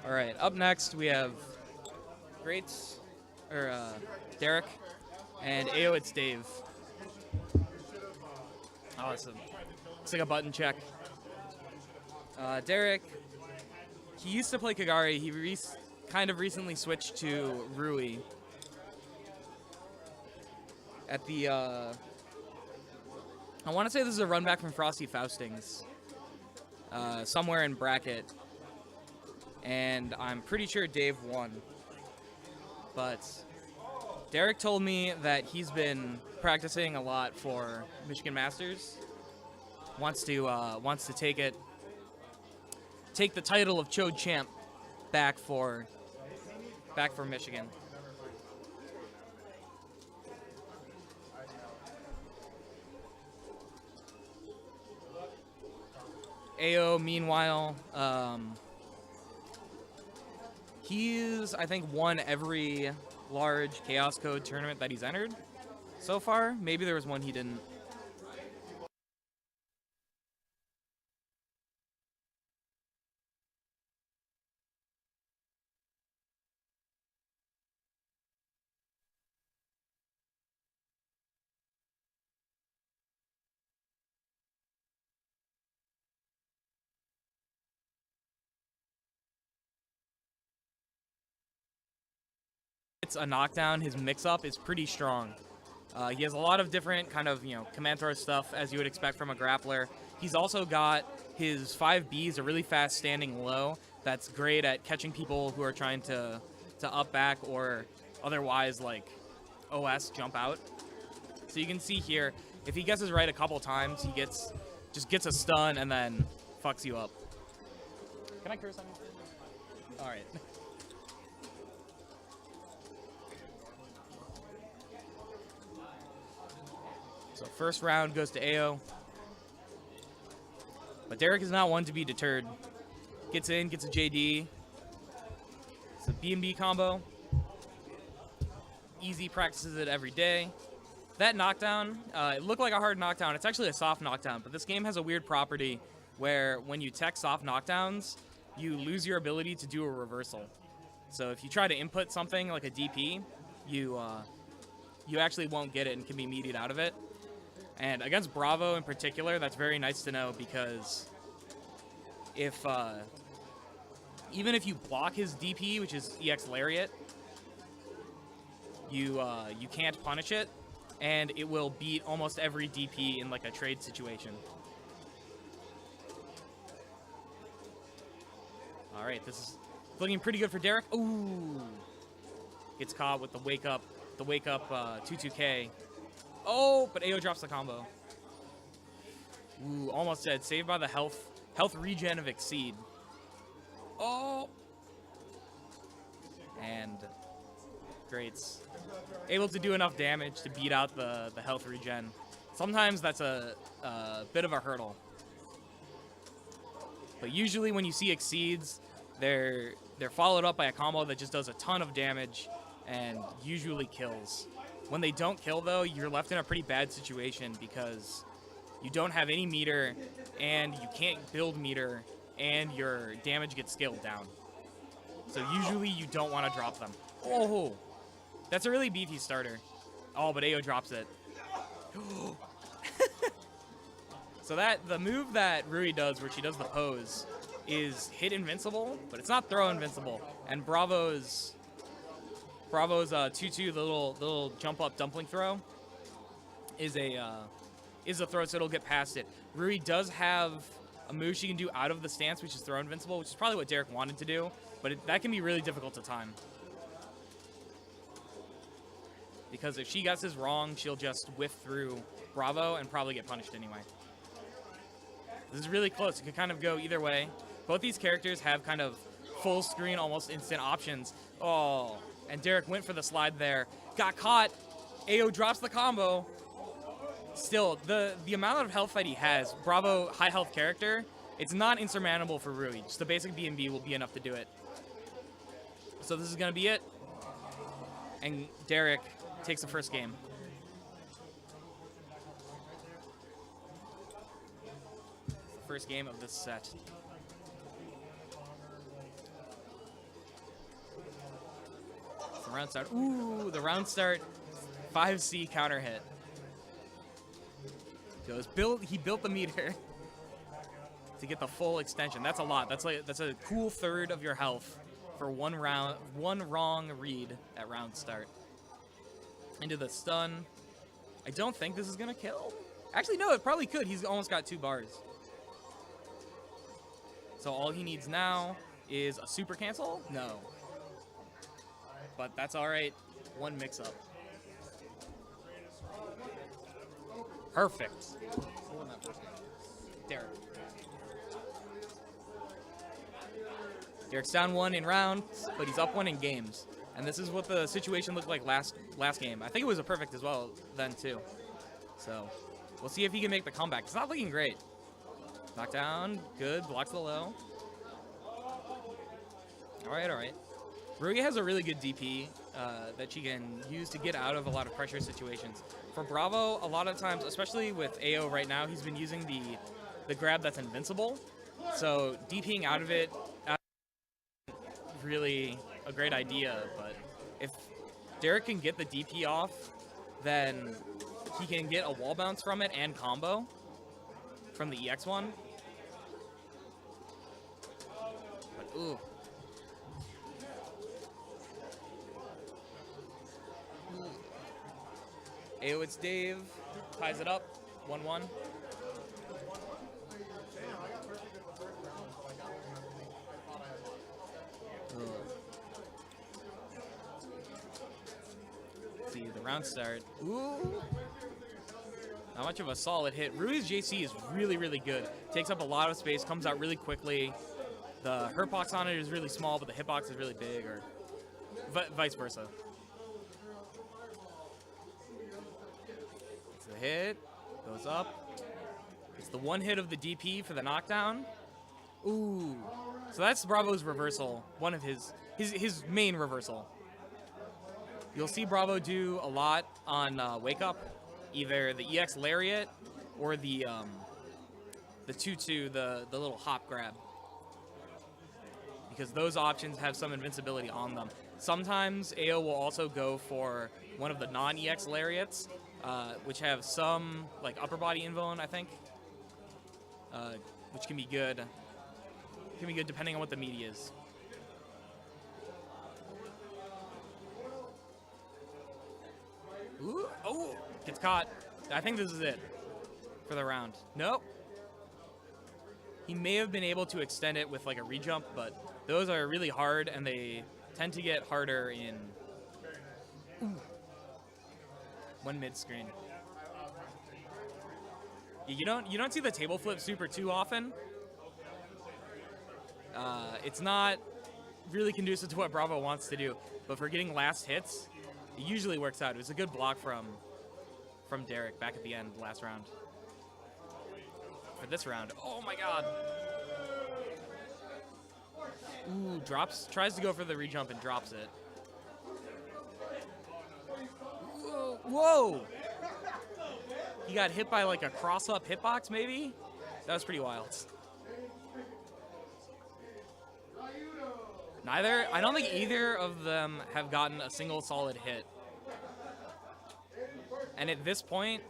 All right, up next we have Derek, and AO it's Dave. Awesome. It's like a button check. Derek, he used to play Kagari. He kind of recently switched to Rui. At the, I want to say this is a run back from Frosty Faustings. Somewhere in bracket. And I'm pretty sure Dave won. But Derek told me that he's been practicing a lot for Michigan Masters. Wants to take it take the title of Chode champ back for Michigan. AO, meanwhile, he's, I think, won every large Chaos Code tournament that he's entered so far. Maybe there was one he didn't. It's a knockdown. His mix-up is pretty strong. He has a lot of different kind of, command throw stuff, as you would expect from a grappler. He's also got his 5Bs, a really fast standing low that's great at catching people who are trying to up back or otherwise, like, OS jump out. So you can see here, if he guesses right a couple times, he just gets a stun and then fucks you up. Can I curse on you? All right. So first round goes to AO. But Derek is not one to be deterred. Gets in, gets a JD. It's a B&B combo. Easy, practices it every day. That knockdown, it looked like a hard knockdown. It's actually a soft knockdown, but this game has a weird property where when you tech soft knockdowns, you lose your ability to do a reversal. So if you try to input something like a DP, you actually won't get it and can be meted out of it. And against Bravo in particular, that's very nice to know because if even if you block his DP, which is EX Lariat, you can't punish it, and it will beat almost every DP in like a trade situation. All right, this is looking pretty good for Derek. Ooh, gets caught with the wake up 2-2K. Oh, but AO drops the combo. Ooh, almost dead. Saved by the health regen of Exceed. Oh, and Greats able to do enough damage to beat out the health regen. Sometimes that's a bit of a hurdle. But usually when you see Exceeds, they're followed up by a combo that just does a ton of damage and usually kills. When they don't kill, though, you're left in a pretty bad situation because you don't have any meter, and you can't build meter, and your damage gets scaled down. So usually you don't want to drop them. Oh, that's a really beefy starter. Oh, but AO drops it. So the move that Rui does, where she does the pose, is hit invincible, but it's not throw invincible. And Bravo's 2-2, the little jump up dumpling throw, is a throw, so it'll get past it. Rui does have a move she can do out of the stance, which is throw invincible, which is probably what Derek wanted to do, but that can be really difficult to time. Because if she guesses wrong, she'll just whiff through Bravo and probably get punished anyway. This is really close. It could kind of go either way. Both these characters have kind of full screen, almost instant options. Oh, and Derek went for the slide there. Got caught. AO drops the combo. Still, the amount of health that he has, Bravo, high health character, it's not insurmountable for Rui. Just the basic B&B will be enough to do it. So this is going to be it. And Derek takes the first game. First game of this set. The round start. Ooh, the round start 5C counter hit. He built the meter to get the full extension. That's a lot. That's a cool third of your health for one wrong read at round start. Into the stun. I don't think this is gonna kill. Actually, no, it probably could. He's almost got 2 bars. So all he needs now is a super cancel? No. But that's all right. One mix-up. Perfect. Derek. Derek's down 1 in rounds, but he's up 1 in games. And this is what the situation looked like last game. I think it was a perfect as well then, too. So, we'll see if he can make the comeback. It's not looking great. Knockdown, good, blocks the low. All right. Rui has a really good DP that she can use to get out of a lot of pressure situations. For Bravo, a lot of times, especially with AO right now, he's been using the grab that's invincible. So DPing out of it really a great idea, but if Derek can get the DP off, then he can get a wall bounce from it and combo from the EX one. But, ooh. AO, it's Dave. Ties it up. 1-1. See the round start. Ooh. Not much of a solid hit. Rui's JC is really, really good. Takes up a lot of space, comes out really quickly. The hurt box on it is really small, but the hitbox is really big, or vice versa. It's the hit, goes up. It's the one hit of the DP for the knockdown. Ooh. So that's Bravo's reversal, one of his main reversal. You'll see Bravo do a lot on Wake Up, either the EX Lariat or the 2-2, the little hop grab. Because those options have some invincibility on them. Sometimes AO will also go for one of the non-EX Lariats, which have some like upper body invuln, I think, which can be good. Can be good depending on what the media is. Ooh, oh, gets caught. I think this is it for the round. Nope. He may have been able to extend it with like a rejump, but those are really hard, and they tend to get harder in one mid screen. You don't see the table flip super too often. It's not really conducive to what Bravo wants to do, but for getting last hits, it usually works out. It was a good block from Derek back at the end last round. For this round, oh my god. Ooh, tries to go for the rejump and drops it. Whoa! He got hit by like a cross-up hitbox, maybe? That was pretty wild. I don't think either of them have gotten a single solid hit. And at this point,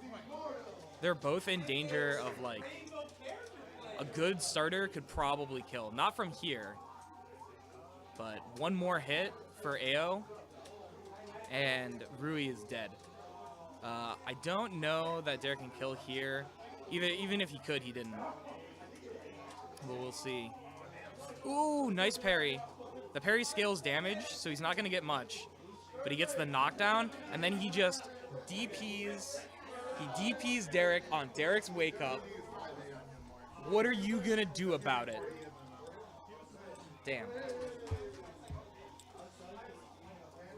they're both in danger of like, a good starter could probably kill. Not from here, but one more hit for AO, and Rui is dead. I don't know that Derek can kill here. Even if he could, he didn't. But we'll see. Ooh, nice parry. The parry scales damage, so he's not going to get much. But he gets the knockdown, and then he just DPs. He DPs Derek on Derek's wake up. What are you going to do about it? Damn.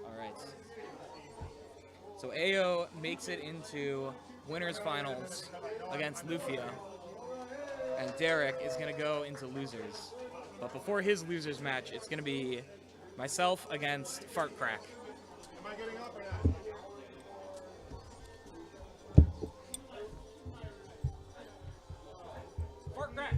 All right. So AO makes it into winners finals against Lufia. And Derek is going to go into losers. But before his losers match, it's going to be myself against Fart Crack. Am I getting up or not? Fart Crack!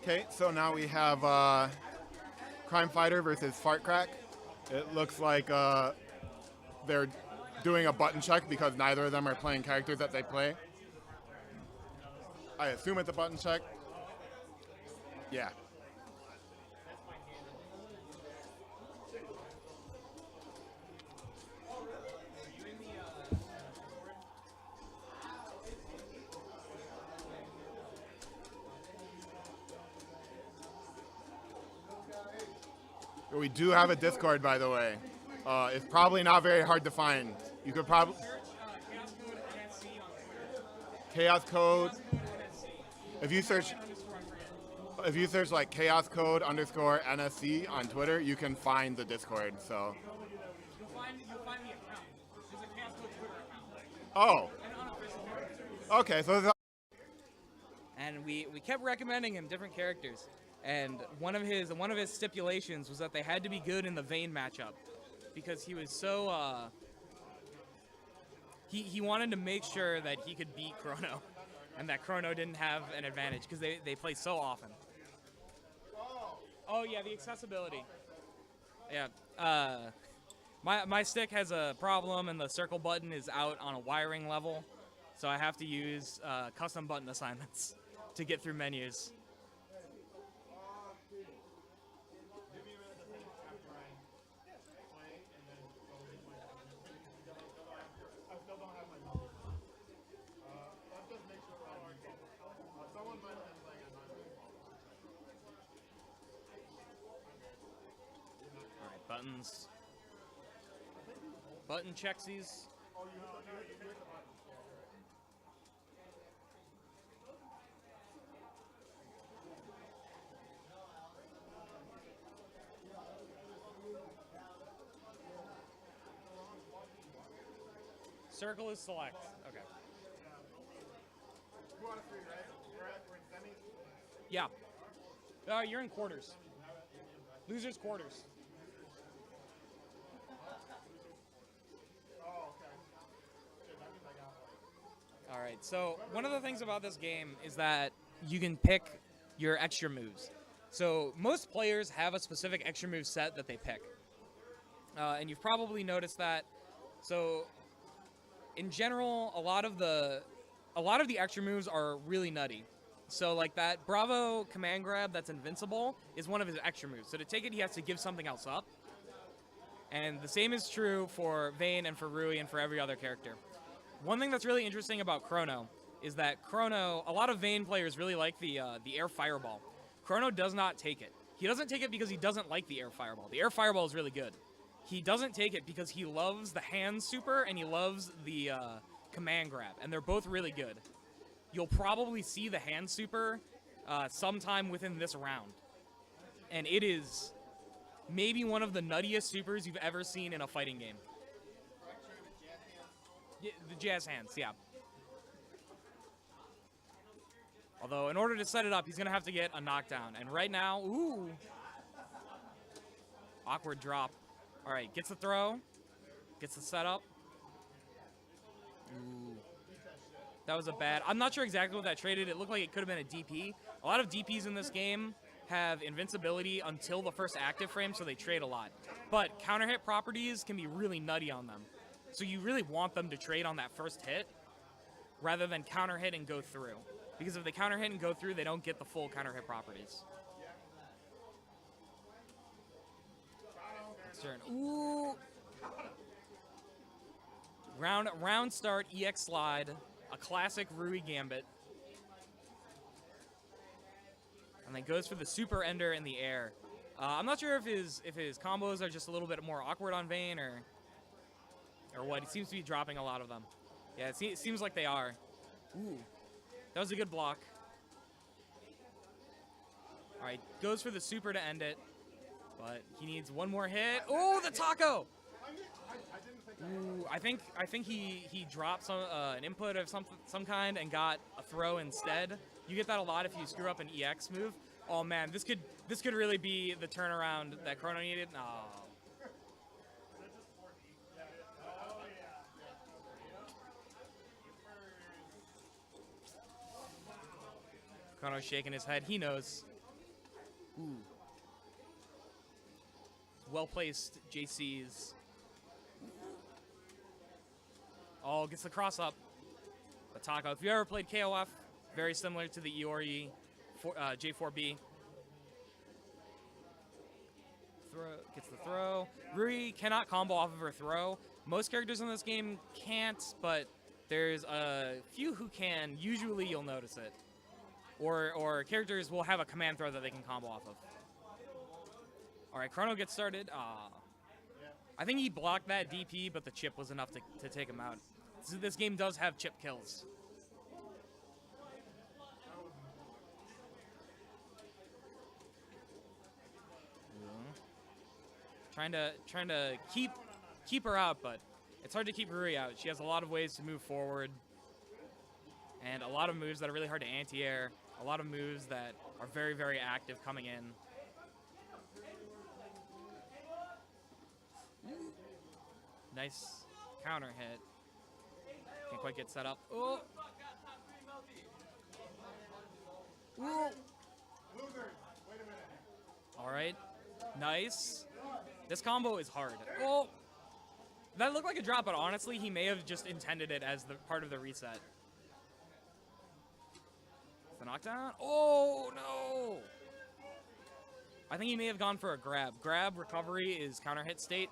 Okay, so now we have Crime Fighter versus Fart Crack. It looks like they're doing a button check because neither of them are playing characters that they play. I assume it's a button check. Yeah. We do have a Discord, by the way. It's probably not very hard to find. You could probably Chaos Code. If you search like Chaos Code _ NSC on Twitter, you can find the Discord. So. You'll find the account. There's a Chaos Code Twitter account. Oh. Okay, so. And we kept recommending him different characters. And one of his stipulations was that they had to be good in the Vayne matchup, because he was so he wanted to make sure that he could beat Chrono, and that Chrono didn't have an advantage because they play so often. Oh yeah, the accessibility. Yeah, my stick has a problem, and the circle button is out on a wiring level, so I have to use custom button assignments to get through menus. Buttons. Button checksies. Circle is select. Okay. Yeah. You're in quarters. Losers quarters. All right, so one of the things about this game is that you can pick your extra moves. So most players have a specific extra move set that they pick. And you've probably noticed that. So in general, a lot of the extra moves are really nutty. So like that Bravo command grab that's invincible is one of his extra moves. So to take it, he has to give something else up. And the same is true for Vayne and for Rui and for every other character. One thing that's really interesting about Chrono is that Chrono, a lot of Vayne players really like the air fireball. Chrono does not take it. He doesn't take it because he doesn't like the air fireball. The air fireball is really good. He doesn't take it because he loves the hand super and he loves the command grab, and they're both really good. You'll probably see the hand super sometime within this round, and it is maybe one of the nuttiest supers you've ever seen in a fighting game. Yeah, the jazz hands, yeah. Although, in order to set it up, he's going to have to get a knockdown. And right now, ooh. Awkward drop. All right, gets the throw. Gets the setup. Ooh. That was a bad... I'm not sure exactly what that traded. It looked like it could have been a DP. A lot of DPs in this game have invincibility until the first active frame, so they trade a lot. But counter hit properties can be really nutty on them. So you really want them to trade on that first hit rather than counter hit and go through. Because if they counter hit and go through, they don't get the full counter hit properties. Next turn. Ooh. Round start, EX slide, a classic Rui gambit. And then goes for the super ender in the air. I'm not sure if his combos are just a little bit more awkward on Vayne or what. He seems to be dropping a lot of them. Yeah, it seems like they are. Ooh, that was a good block. All right, goes for the super to end it, but he needs one more hit. Oh, the taco! Ooh, I think he dropped some an input of some kind and got a throw instead. You get that a lot if you screw up an EX move. Oh man, this could really be the turnaround that Chrono needed. No. Chrono's shaking his head. He knows. Ooh. Well placed JC's. Oh, gets the cross up. But Taco, if you ever played KOF, very similar to the Iori J4B. Gets the throw. Rui cannot combo off of her throw. Most characters in this game can't, but there's a few who can. Usually you'll notice it. Or characters will have a command throw that they can combo off of. All right, Chrono gets started. I think he blocked that DP, but the chip was enough to take him out. So this game does have chip kills. Trying to keep her out, but it's hard to keep Rui out. She has a lot of ways to move forward, and a lot of moves that are really hard to anti-air. A lot of moves that are very, very active coming in. Nice counter hit. Can't quite get set up. Oh! Ooh. All right. Nice. This combo is hard. Oh! That looked like a drop, but honestly, he may have just intended it as the part of the reset. The knockdown? Oh, no! I think he may have gone for a grab. Grab recovery is counter hit state.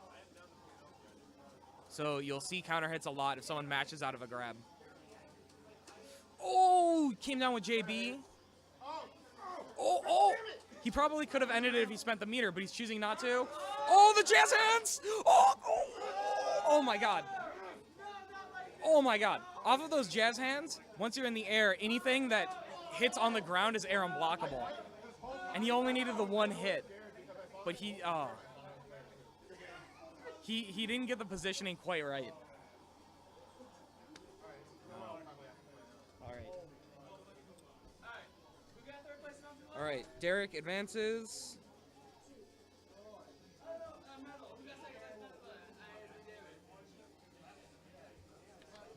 So you'll see counter hits a lot if someone matches out of a grab. Oh, came down with JB. Oh! He probably could have ended it if he spent the meter, but he's choosing not to. Oh, the jazz hands! Oh my god. Oh my god. Off of those jazz hands, once you're in the air, anything that hits on the ground is air unblockable. And he only needed the one hit. But he didn't get the positioning quite right. All right, Derek advances.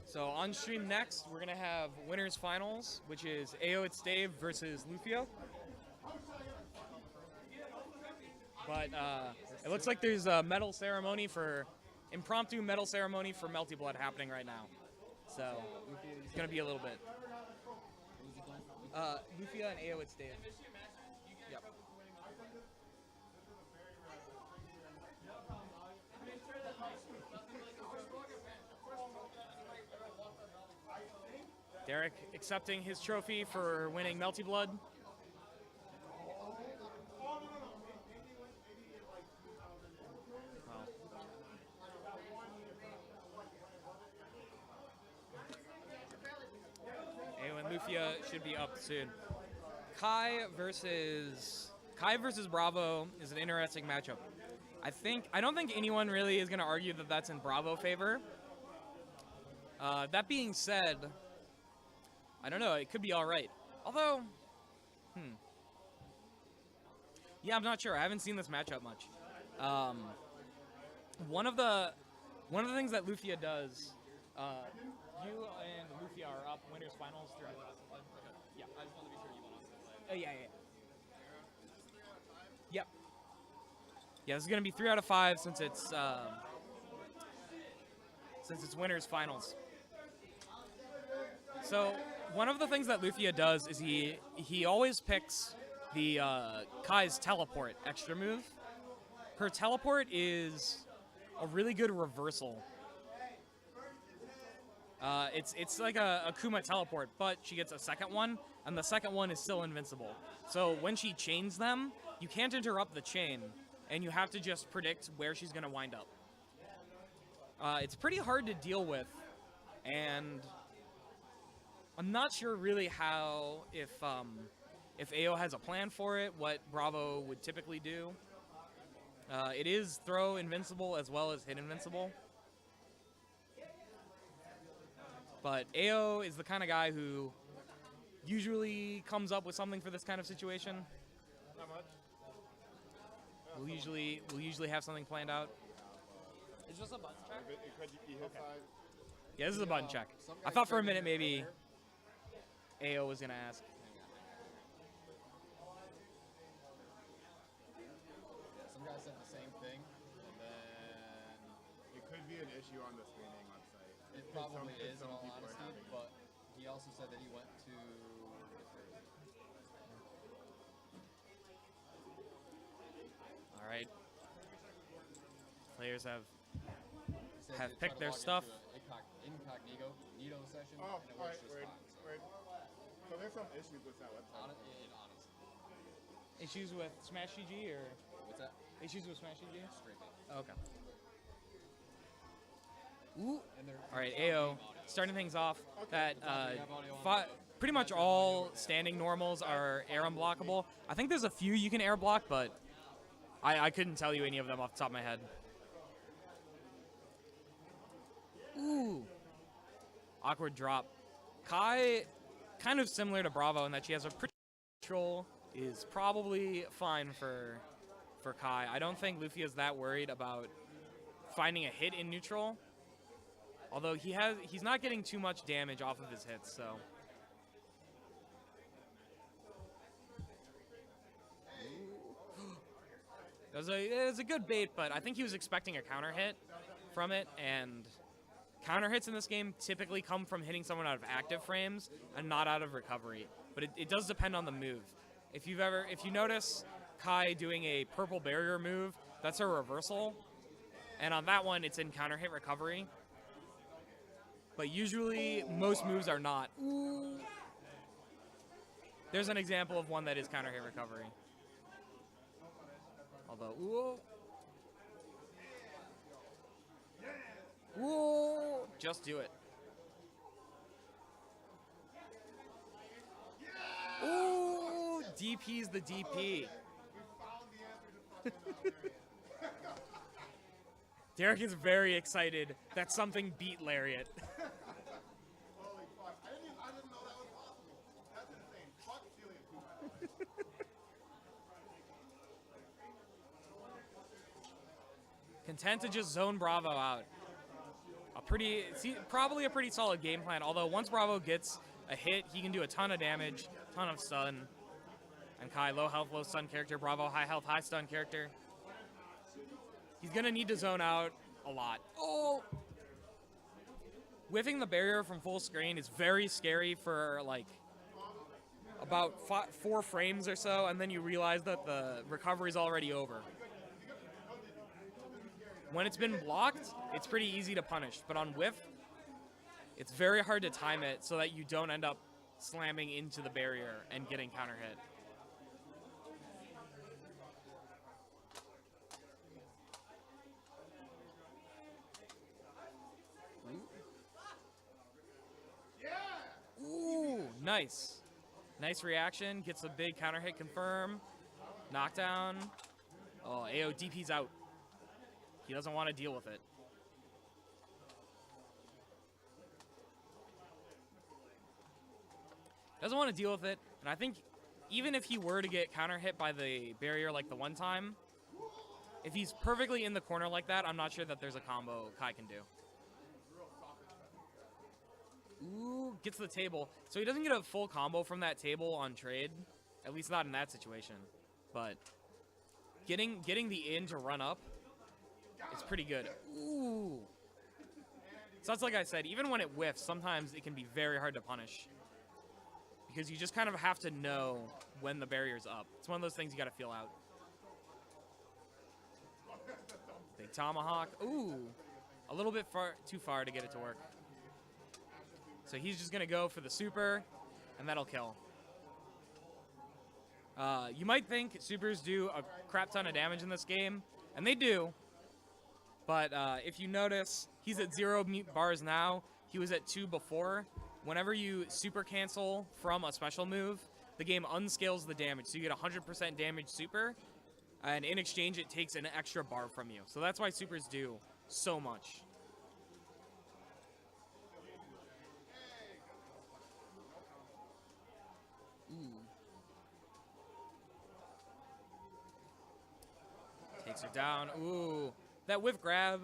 So on stream next, we're gonna have winners finals, which is AO It's Dave versus Lufio. But it looks like there's a impromptu medal ceremony for Melty Blood happening right now. So it's gonna be a little bit. Lufio and AO It's Dave. Yep. Derek accepting his trophy for winning Melty Blood. AO and Lufia should be up soon. Kai versus Bravo is an interesting matchup. I don't think anyone really is going to argue that that's in Bravo favor. That being said, I don't know, it could be all right. Although, yeah, I'm not sure. I haven't seen this matchup much. One of the things that Lufia does, you and Lufia are up winners finals throughout. Yeah. I just want to be sure you want us to play. Yeah. Yep. Yeah, this is gonna be 3 out of 5 since it's winners finals. So one of the things that Lufia does is he always picks the Kai's teleport extra move. Her teleport is a really good reversal. It's like a Akuma teleport, but she gets a second one, and the second one is still invincible. So when she chains them, you can't interrupt the chain, and you have to just predict where she's going to wind up. It's pretty hard to deal with, and I'm not sure really how, if AO has a plan for it, what Bravo would typically do. It is throw invincible as well as hit invincible. But AO is the kind of guy who usually comes up with something for this kind of situation. Not much. We'll usually have something planned out. It's just a button check. Okay. Yeah, this is a button check. I thought for a minute maybe AO was gonna ask. be an issue on the streaming website. It If probably if is, in all people are honesty, having it. but he also said that he went to. All right. Players have He said Have they tried picked to their log stuff. into an incognito session, Oh, and it alright, works just wait, fine. wait. So there's some issues with that website. Honestly. issues with Smash GG or What's that? issues with Smash GG. Streaming. Okay. Ooh. And they're All right, not being AO audio. starting things off. That we have audio on pretty much all standing normals are air unblockable. I think there's a few you can air block, but I couldn't tell you any of them off the top of my head. Ooh. Awkward drop. Kai, kind of similar to Bravo in that she has a pretty control, is probably fine for Kai. I don't think Luffy is that worried about finding a hit in neutral. Although he's not getting too much damage off of his hits, so. It was a good bait, but I think he was expecting a counter hit from it, and counter hits in this game typically come from hitting someone out of active frames and not out of recovery. But it does depend on the move. If you notice Kai doing a purple barrier move, that's a reversal. And on that one, it's in counter hit recovery. But usually, most moves are not. Ooh. There's an example of one that is counter hit recovery. Although, ooh. Ooh. Just do it. Ooh. DP's the DP. Derek is very excited that something beat Lariat. Holy fuck. I didn't know that was possible. That's insane. Fuck Helium. Content to just zone Bravo out. Probably a pretty solid game plan, although once Bravo gets a hit, he can do a ton of damage, ton of stun. And Kai, low health, low stun character. Bravo, high health, high stun character. He's gonna need to zone out a lot. Oh! Whiffing the barrier from full screen is very scary for like about 4 frames or so, and then you realize that the recovery's already over. When it's been blocked, it's pretty easy to punish, but on whiff, it's very hard to time it so that you don't end up slamming into the barrier and getting counter hit. Ooh, nice. Nice reaction. Gets a big counter hit confirm. Knockdown. Oh, AO DP's out. He doesn't want to deal with it. Doesn't want to deal with it. And I think even if he were to get counter hit by the barrier like the one time, if he's perfectly in the corner like that, I'm not sure that there's a combo Kai can do. Ooh, gets the table. So he doesn't get a full combo from that table on trade. At least not in that situation. But getting the in to run up is pretty good. Ooh. So that's like I said, even when it whiffs, sometimes it can be very hard to punish. Because you just kind of have to know when the barrier's up. It's one of those things you gotta feel out. Big tomahawk. Ooh. A little bit too far to get it to work. So he's just going to go for the super, and that'll kill. You might think supers do a crap ton of damage in this game, and they do. But if you notice, he's at 0 bars now. He was at 2 before. Whenever you super cancel from a special move, the game unscales the damage. So you get 100% damage super, and in exchange, it takes an extra bar from you. So that's why supers do so much. Takes her down. Ooh, that whiff grab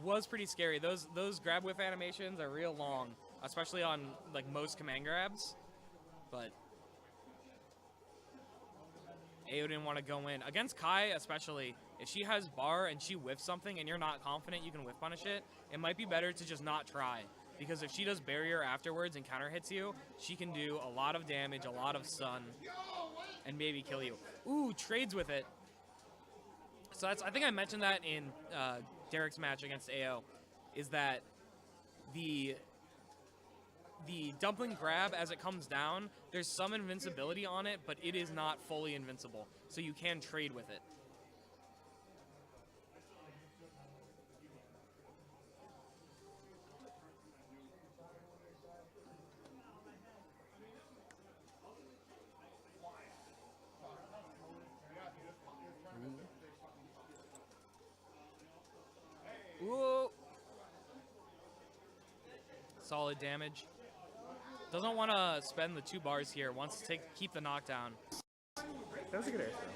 was pretty scary. Those grab whiff animations are real long, especially on like most command grabs. But Ao didn't want to go in. Against Kai, especially, if she has bar and she whiffs something and you're not confident you can whiff punish it, it might be better to just not try. Because if she does barrier afterwards and counter hits you, she can do a lot of damage, a lot of stun, and maybe kill you. Ooh, trades with it. So that's, I think I mentioned that in Derek's match against AO, is that the dumpling grab, as it comes down, there's some invincibility on it, but it is not fully invincible. So you can trade with it. Ooh. Solid damage. Doesn't want to spend the 2 bars here. Wants to keep the knockdown. That was a good air throw.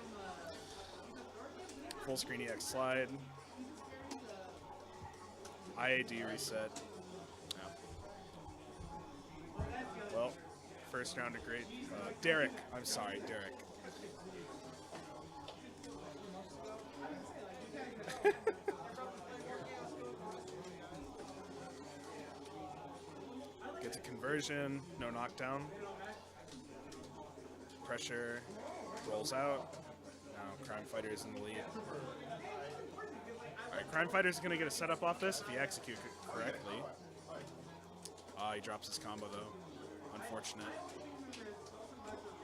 Full screen EX slide. IAD reset. Yeah. Well, first round of great. Derek. I'm sorry, Derek. Gets a conversion, no knockdown. Pressure, rolls out. Now Crime Fighter's in the lead. Alright, Crime Fighter's gonna get a setup off this if he executes it correctly. He drops his combo though. Unfortunate.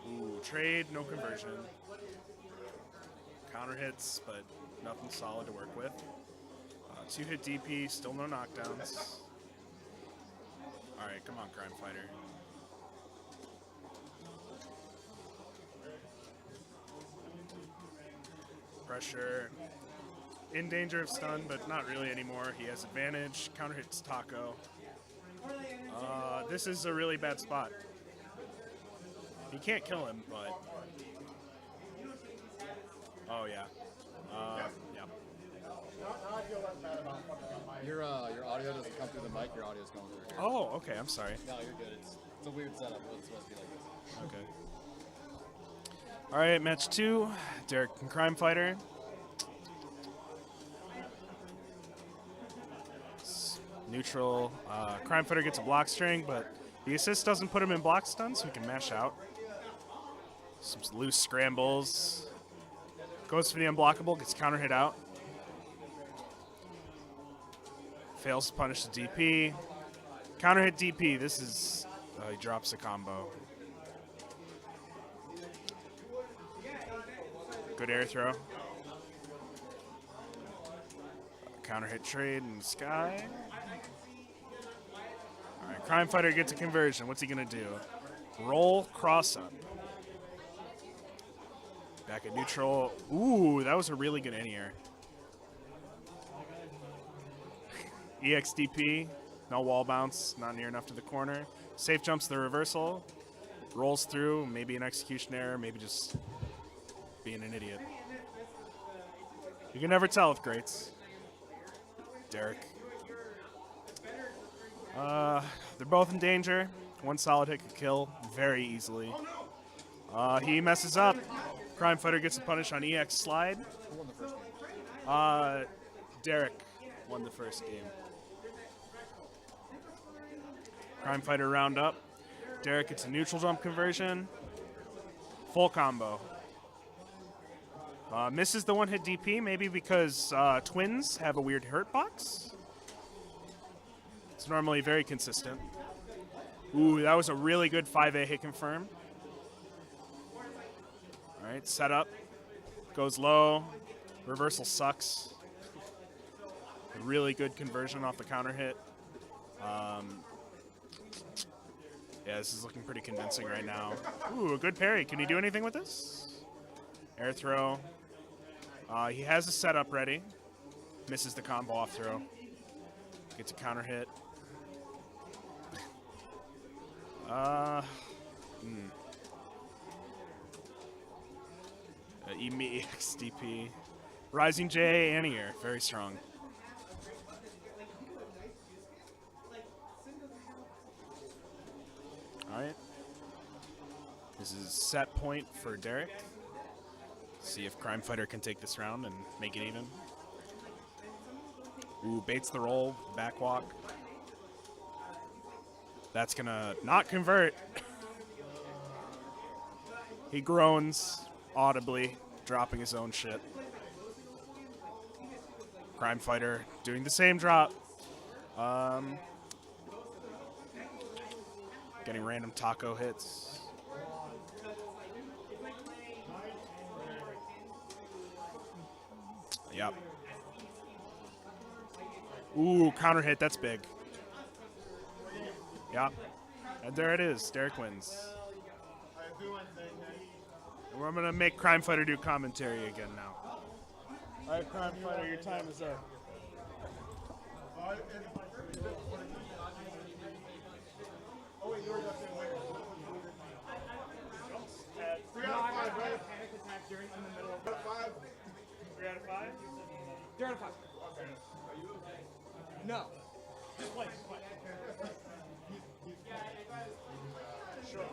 Ooh, trade, no conversion. Counter hits, but nothing solid to work with. 2-hit DP, still no knockdowns. Alright, come on, Crime Fighter. Pressure. In danger of stun, but not really anymore. He has advantage. Counter hits Taco. This is a really bad spot. He can't kill him, but... Oh, yeah. Yeah. Your audio doesn't come through the mic. Your audio's going through here. Oh, okay. I'm sorry. No, you're good. It's a weird setup. It's supposed to be like this. Okay. All right, match 2. Derek and Crime Fighter. Neutral. Crime Fighter gets a block string, but the assist doesn't put him in block stun, so he can mash out. Some loose scrambles. Goes for the unblockable, gets counter hit out. Fails to punish the DP. Counter hit DP. This is... he drops a combo. Good air throw. Counter hit trade in the sky. All right, Crime Fighter gets a conversion. What's he gonna do? Roll cross up. Back at neutral. Ooh, that was a really good in-air. EXDP, no wall bounce, not near enough to the corner. Safe jumps the reversal. Rolls through, maybe an execution error, maybe just being an idiot. You can never tell with greats. Derek. They're both in danger. One solid hit could kill very easily. He messes up. Crime Fighter gets a punish on EX slide. Who won the first game? Derek won the first game. Crime Fighter round up. Derek gets a neutral jump conversion. Full combo. Misses the one-hit DP, maybe because twins have a weird hurt box. It's normally very consistent. Ooh, that was a really good 5A hit confirm. All right, setup. Goes low. Reversal sucks. A really good conversion off the counter hit. Yeah, this is looking pretty convincing right now. Ooh, a good parry. Can he do anything with this? Air throw. He has a setup ready. Misses the combo off throw. Gets a counter hit. EXDP. Rising J, anti-air. Very strong. All right. This is set point for Derek. See if Crime Fighter can take this round and make it even. Ooh, baits the roll, back walk. That's gonna not convert. He groans audibly, dropping his own shit. Crime Fighter doing the same drop. Getting random taco hits. Yep. Ooh, counter hit, that's big. Yep. And there it is, Derek wins. And I'm gonna make Crime Fighter do commentary again now. All right, Crime Fighter, your time is up. They're out of 5. No. Just play. Sure.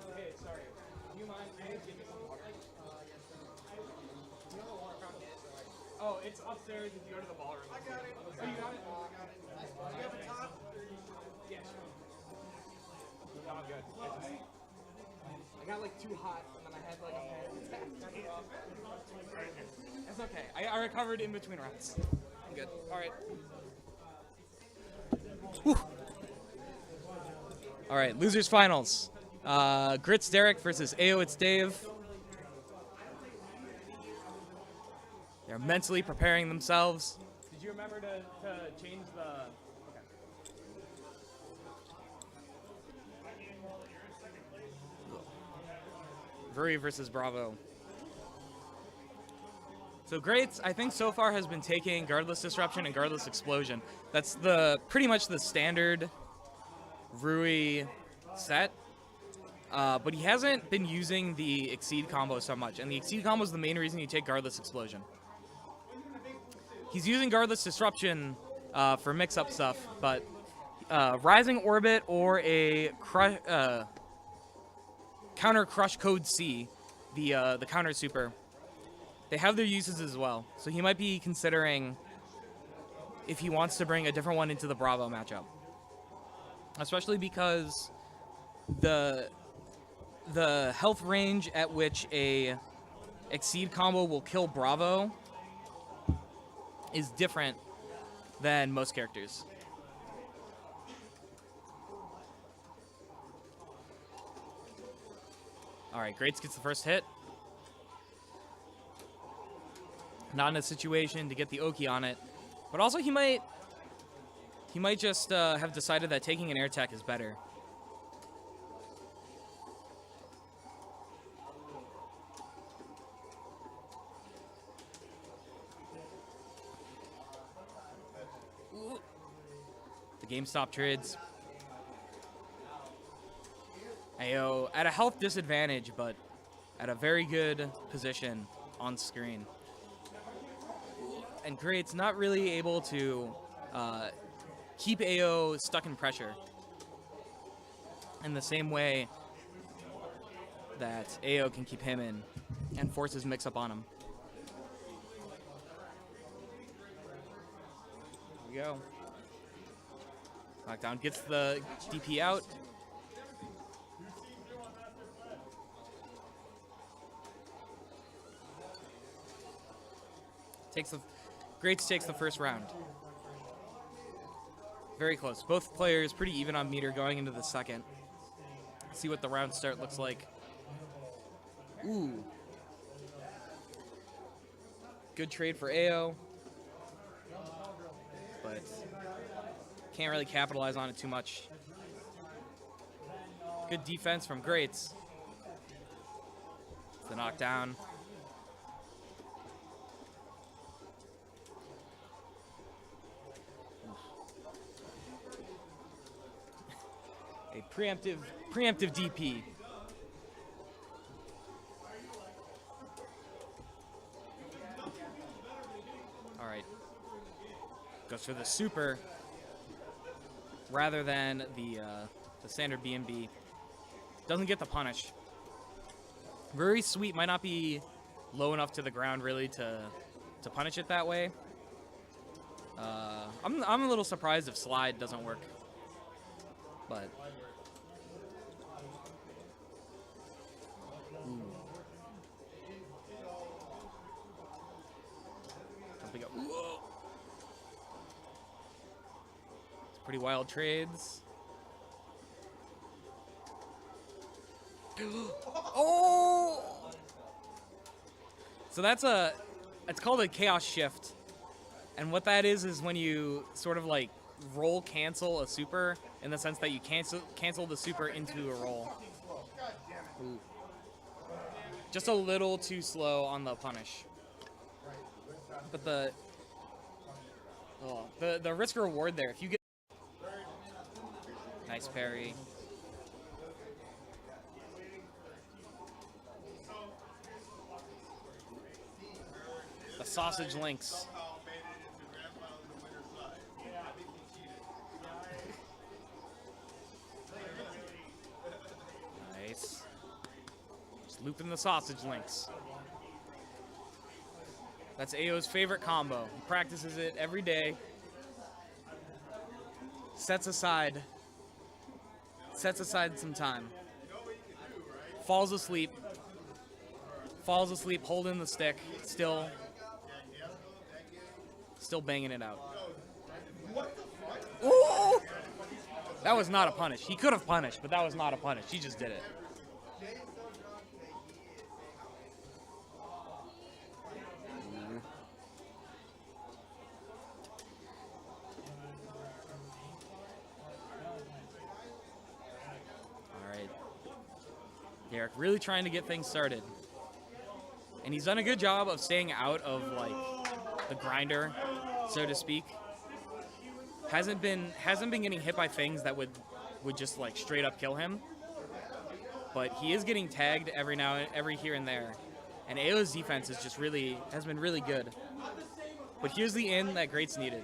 Okay, sorry. Do you mind? I need to give you some water. Yes, sir. You know the water fountain is, right? Oh, it's upstairs if you go to the ballroom. I got it. Oh, you got it? Do you have a top? Yes. No, I'm good. I got like too hot and then I had like a panic attack. That's okay. I recovered in between rounds. I'm good. All right. Whew. All right, losers finals. Grits Derek versus AO It's Dave. They're mentally preparing themselves. Did you remember to change the... Okay. Vuri versus Bravo. So Greats, I think so far has been taking Guardless Disruption and Guardless Explosion. That's pretty much the standard Rui set. But he hasn't been using the Exceed combo so much, and the Exceed combo is the main reason you take Guardless Explosion. He's using Guardless Disruption for mix-up stuff, but Rising Orbit or a Counter Crush Code C, the counter super, they have their uses as well. So he might be considering if he wants to bring a different one into the Bravo matchup, especially because the health range at which a Exceed combo will kill Bravo is different than most characters. All right, Greats gets the first hit. Not in a situation to get the Oki on it, but also he might just have decided that taking an air tech is better. Ooh. The GameStop trades. AO at a health disadvantage, but at a very good position on screen. And Greats not really able to keep AO stuck in pressure in the same way that AO can keep him in and force his mix-up on him. Here we go. Knockdown gets the DP out. Greats takes the first round. Very close. Both players pretty even on meter going into the second. See what the round start looks like. Ooh. Good trade for AO. But can't really capitalize on it too much. Good defense from Greats. The knockdown. A preemptive DP. All right. Goes for the super rather than the standard B&B. Doesn't get the punish. Very sweet. Might not be low enough to the ground really to punish it that way. I'm a little surprised if slide doesn't work, but. Ooh. Jumping up. Whoa. It's pretty wild trades. Oh! So it's called a chaos shift. And what that is when you sort of like roll cancel a super in the sense that you cancel the super into a roll. Ooh. Just a little too slow on the punish. But the risk reward there, if you get nice parry. The sausage links. Nice. Just looping the sausage links. That's AO's favorite combo. He practices it every day. Sets aside some time. Falls asleep, holding the stick, still banging it out. Ooh! That was not a punish. He could have punished, but that was not a punish. He just did it. All right. Derek really trying to get things started. And he's done a good job of staying out of like the grinder, so to speak. Hasn't been getting hit by things that would just like straight up kill him. But he is getting tagged every here and there. And AO's defense is has been really good. But here's the in that Greats needed.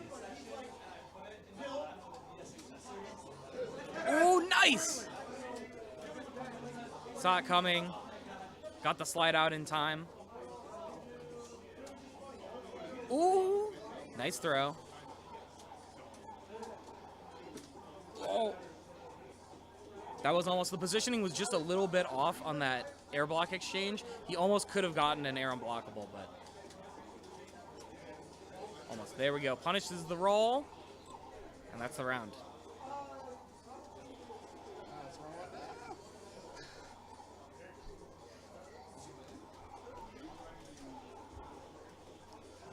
Oh, nice! Saw it coming. Got the slide out in time. Ooh! Nice throw. Oh! That was almost, the positioning was just a little bit off on that air block exchange. He almost could have gotten an air unblockable, but almost. There we go. Punishes the roll, and that's the round.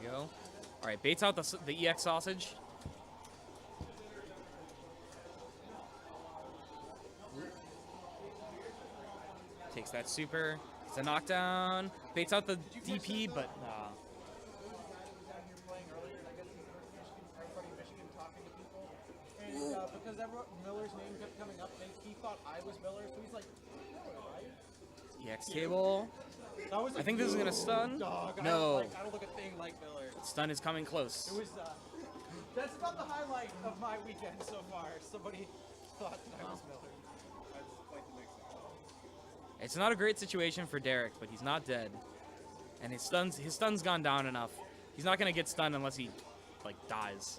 There we go. All right, baits out the EX sausage. Takes that super. It's a knockdown. Baits out the DP, but And because Miller's name kept coming up, and he thought I was Miller, so he's like, Miller, right? EX table. I think this is gonna stun. Dog. No. I don't look a thing like Miller. Stun is coming close. It was, that's about the highlight of my weekend so far. Somebody thought that I was Miller. It's not a great situation for Derek, but he's not dead. And his stun's gone down enough. He's not gonna get stunned unless he like dies.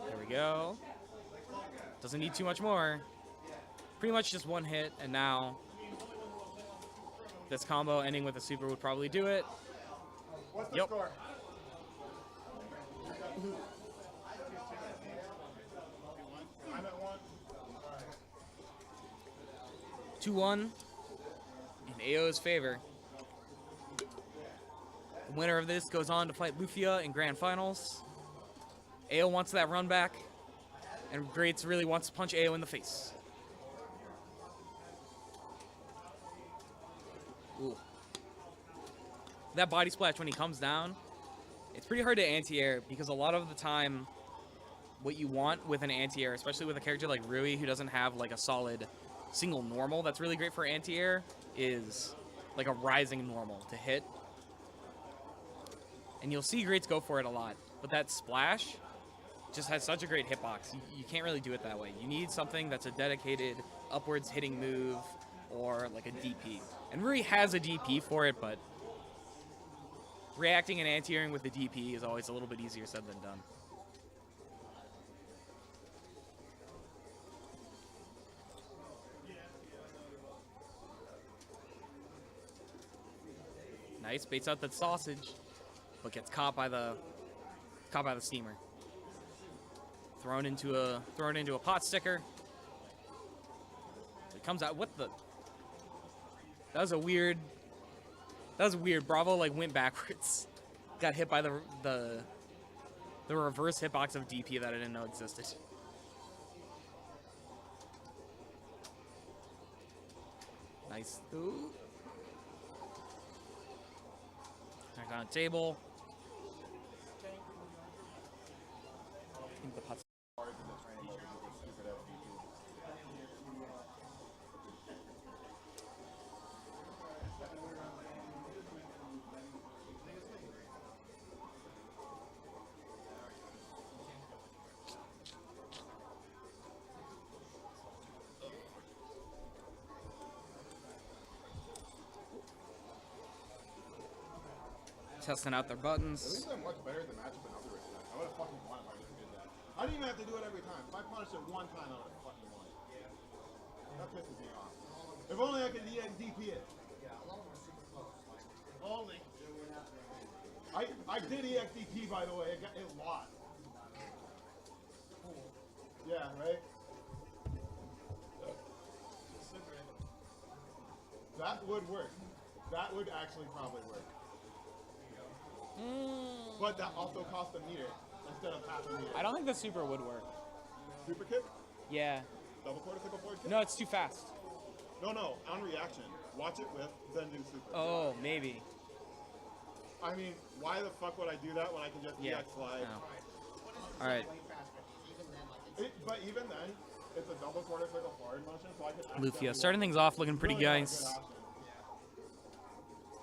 There we go. Doesn't need too much more. Pretty much just one hit, and now this combo ending with a super would probably do it. What's the Yep. score? I'm at 1. 2-1 in AO's favor. The winner of this goes on to fight Lufia in Grand Finals. AO wants that run back, and Greats really wants to punch AO in the face. Ooh. That body splash when he comes down, it's pretty hard to anti-air because a lot of the time what you want with an anti-air, especially with a character like Rui who doesn't have like a solid single normal that's really great for anti-air, is like a rising normal to hit. and you'll see greats go for it a lot. But that splash just has such a great hitbox. You can't really do it that way. You need something that's a dedicated upwards hitting move or like a DP. And Ruri has a DP for it, but reacting and anti-airing with the DP is always a little bit easier said than done. Nice, baits out that sausage, but gets caught by the steamer. Thrown into a pot sticker. It comes out. What the? That was weird. Bravo like went backwards. Got hit by the reverse hitbox of DP that I didn't know existed. Nice. Ooh. Knocked on a table. I think the pot's testing out their buttons. At least I'm much better at the matchup than other respect. I would have fucking won if I just did that. I didn't even have to do it every time. If I punished it one time, I would have fucking won. That pisses me off. If only I could DP it. Only. I did EXDP, by the way. It lost. Yeah, right? That would work. That would actually probably work. But that also cost a meter instead of half a meter. I don't think the super would work. Super kick? Yeah. Double quarter sickle forward kick? No, it's too fast. No, on reaction. Watch it with, then do super. Oh, maybe. I mean, why the fuck would I do that when I can just EX slide? No. Alright. But even then, it's a double quarter circle forward motion, so I could Lufia starting things off looking pretty nice.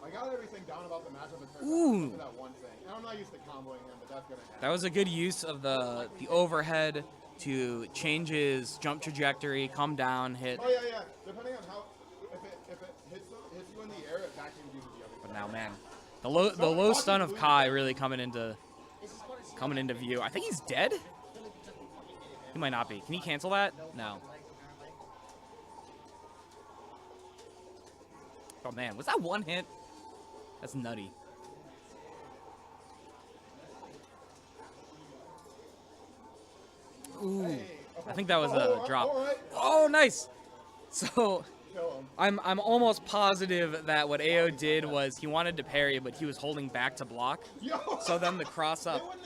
I got everything down about the matchup in Ooh. that one thing. And I'm not used to comboing him, but that's gonna happen. That was a good use of the overhead to change his jump trajectory, come down, hit. Oh yeah. Depending on how, if it hits you in the air, it vacuums you to the other side. But now, man, the low stun of Kai really coming into view. I think he's dead. He might not be. Can he cancel that? No. Oh man, was that one hit? That's nutty. Ooh, I think that was a drop. Oh, nice. So I'm almost positive that what AO did was he wanted to parry, but he was holding back to block. So then the cross up.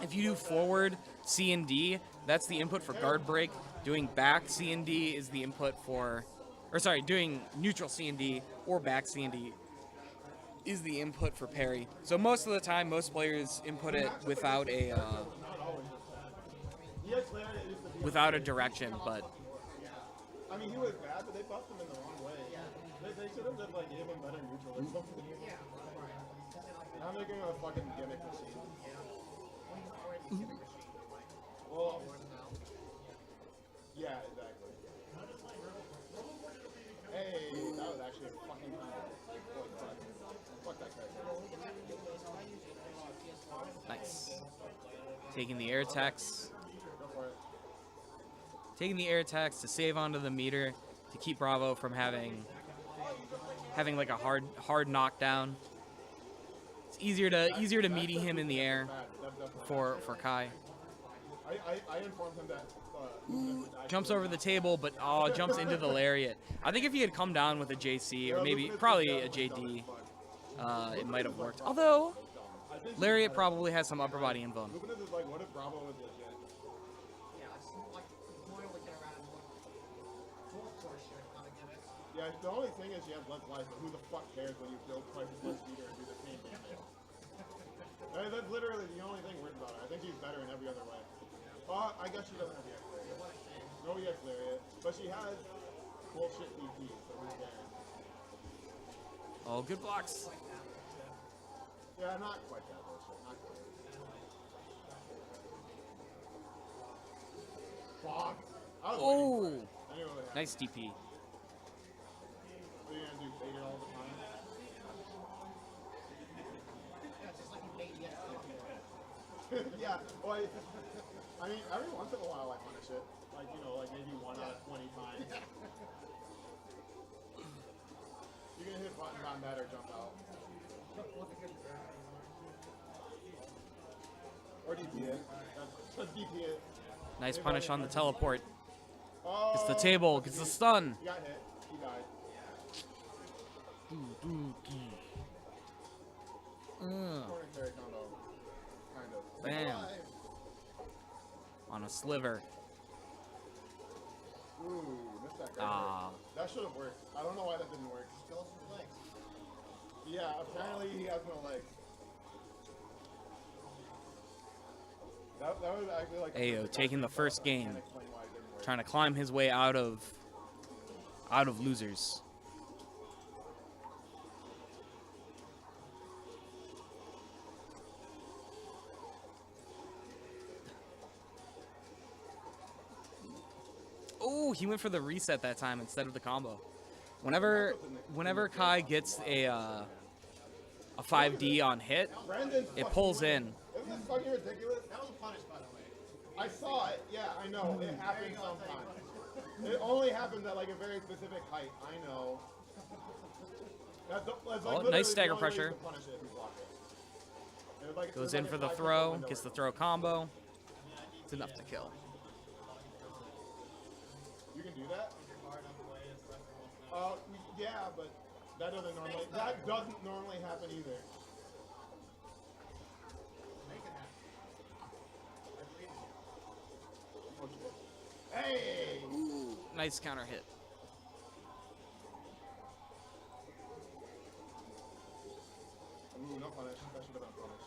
If you do forward C and D, that's the input for guard break. Doing back C and D is the input for, or sorry, doing neutral C and D or back C and D is the input for parry. So most of the time, most players input it without a direction, but I mean, he was bad, but they buffed him in the wrong way. They should have just like gave him better neutral or something. Now making him a fucking gimmick machine. Well, yeah, exactly. Hey, that was actually a fucking fuck that character. nice. Taking the air attacks. Go for it. Taking the air attacks to save onto the meter to keep Bravo from having like a hard knockdown. It's easier to meaty him in the air for Kai. I informed him that. Jumps over the table, but jumps into the lariat. I think if he had come down with a JC or probably a JD, it might have worked. Although lariat probably has some upper body info. Lupinus is like, what if Bravo was legit? Yeah, the only thing is she has less life, but who the fuck cares when you build twice as much meter and do the same damage? That's literally the only thing weird about her. I think she's better in every other way. I guess she doesn't have EX Lariat. No EX Lariat, but she has bullshit DP, so who cares? Oh, good blocks. Yeah, not quite that bullshit. Not quite. Fuck. I was waiting for Oh, it. I knew it would happen. nice DP. What are you gonna do? Bait it all the time? Yeah, it's just like you bait yesterday. Yeah. Well, I mean, every once in a while I punish it. Like, you know, like maybe 1 out of 20 times. You're gonna hit buttons on that or jump out. Or DP it. Just DP it. Nice punish on the teleport. Oh, Gets the table, gets the stun. He got hit. He died. Corner carry combo. Kind of. Bam. On a sliver. Ooh, missed that guy. Ah. That should have worked. I don't know why that didn't work. Skills with legs. Yeah, apparently he has no legs. That was actually like Ayo taking the first game, Can't explain why it didn't work. trying to climb his way out of losers. Oh, he went for the reset that time instead of the combo. Whenever Kai gets a 5D on hit, Brandon's it fucking pulls winning. in. Isn't this fucking ridiculous? That was a punish, by the way. I saw it. Yeah, I know. It happens sometimes. It only happens at like a very specific height. I know. That's like Oh, literally nice the stagger only way you pressure. can punish it if you block it. It's like- Goes it's in like for a the 5-second throw, window gets the or throw combo. It's enough to kill. something. You can do that? Yeah, but that doesn't normally happen either. Make it happen. I believe in you. Hey! Ooh, nice counter hit. Ooh, no punish. That should have been a punish.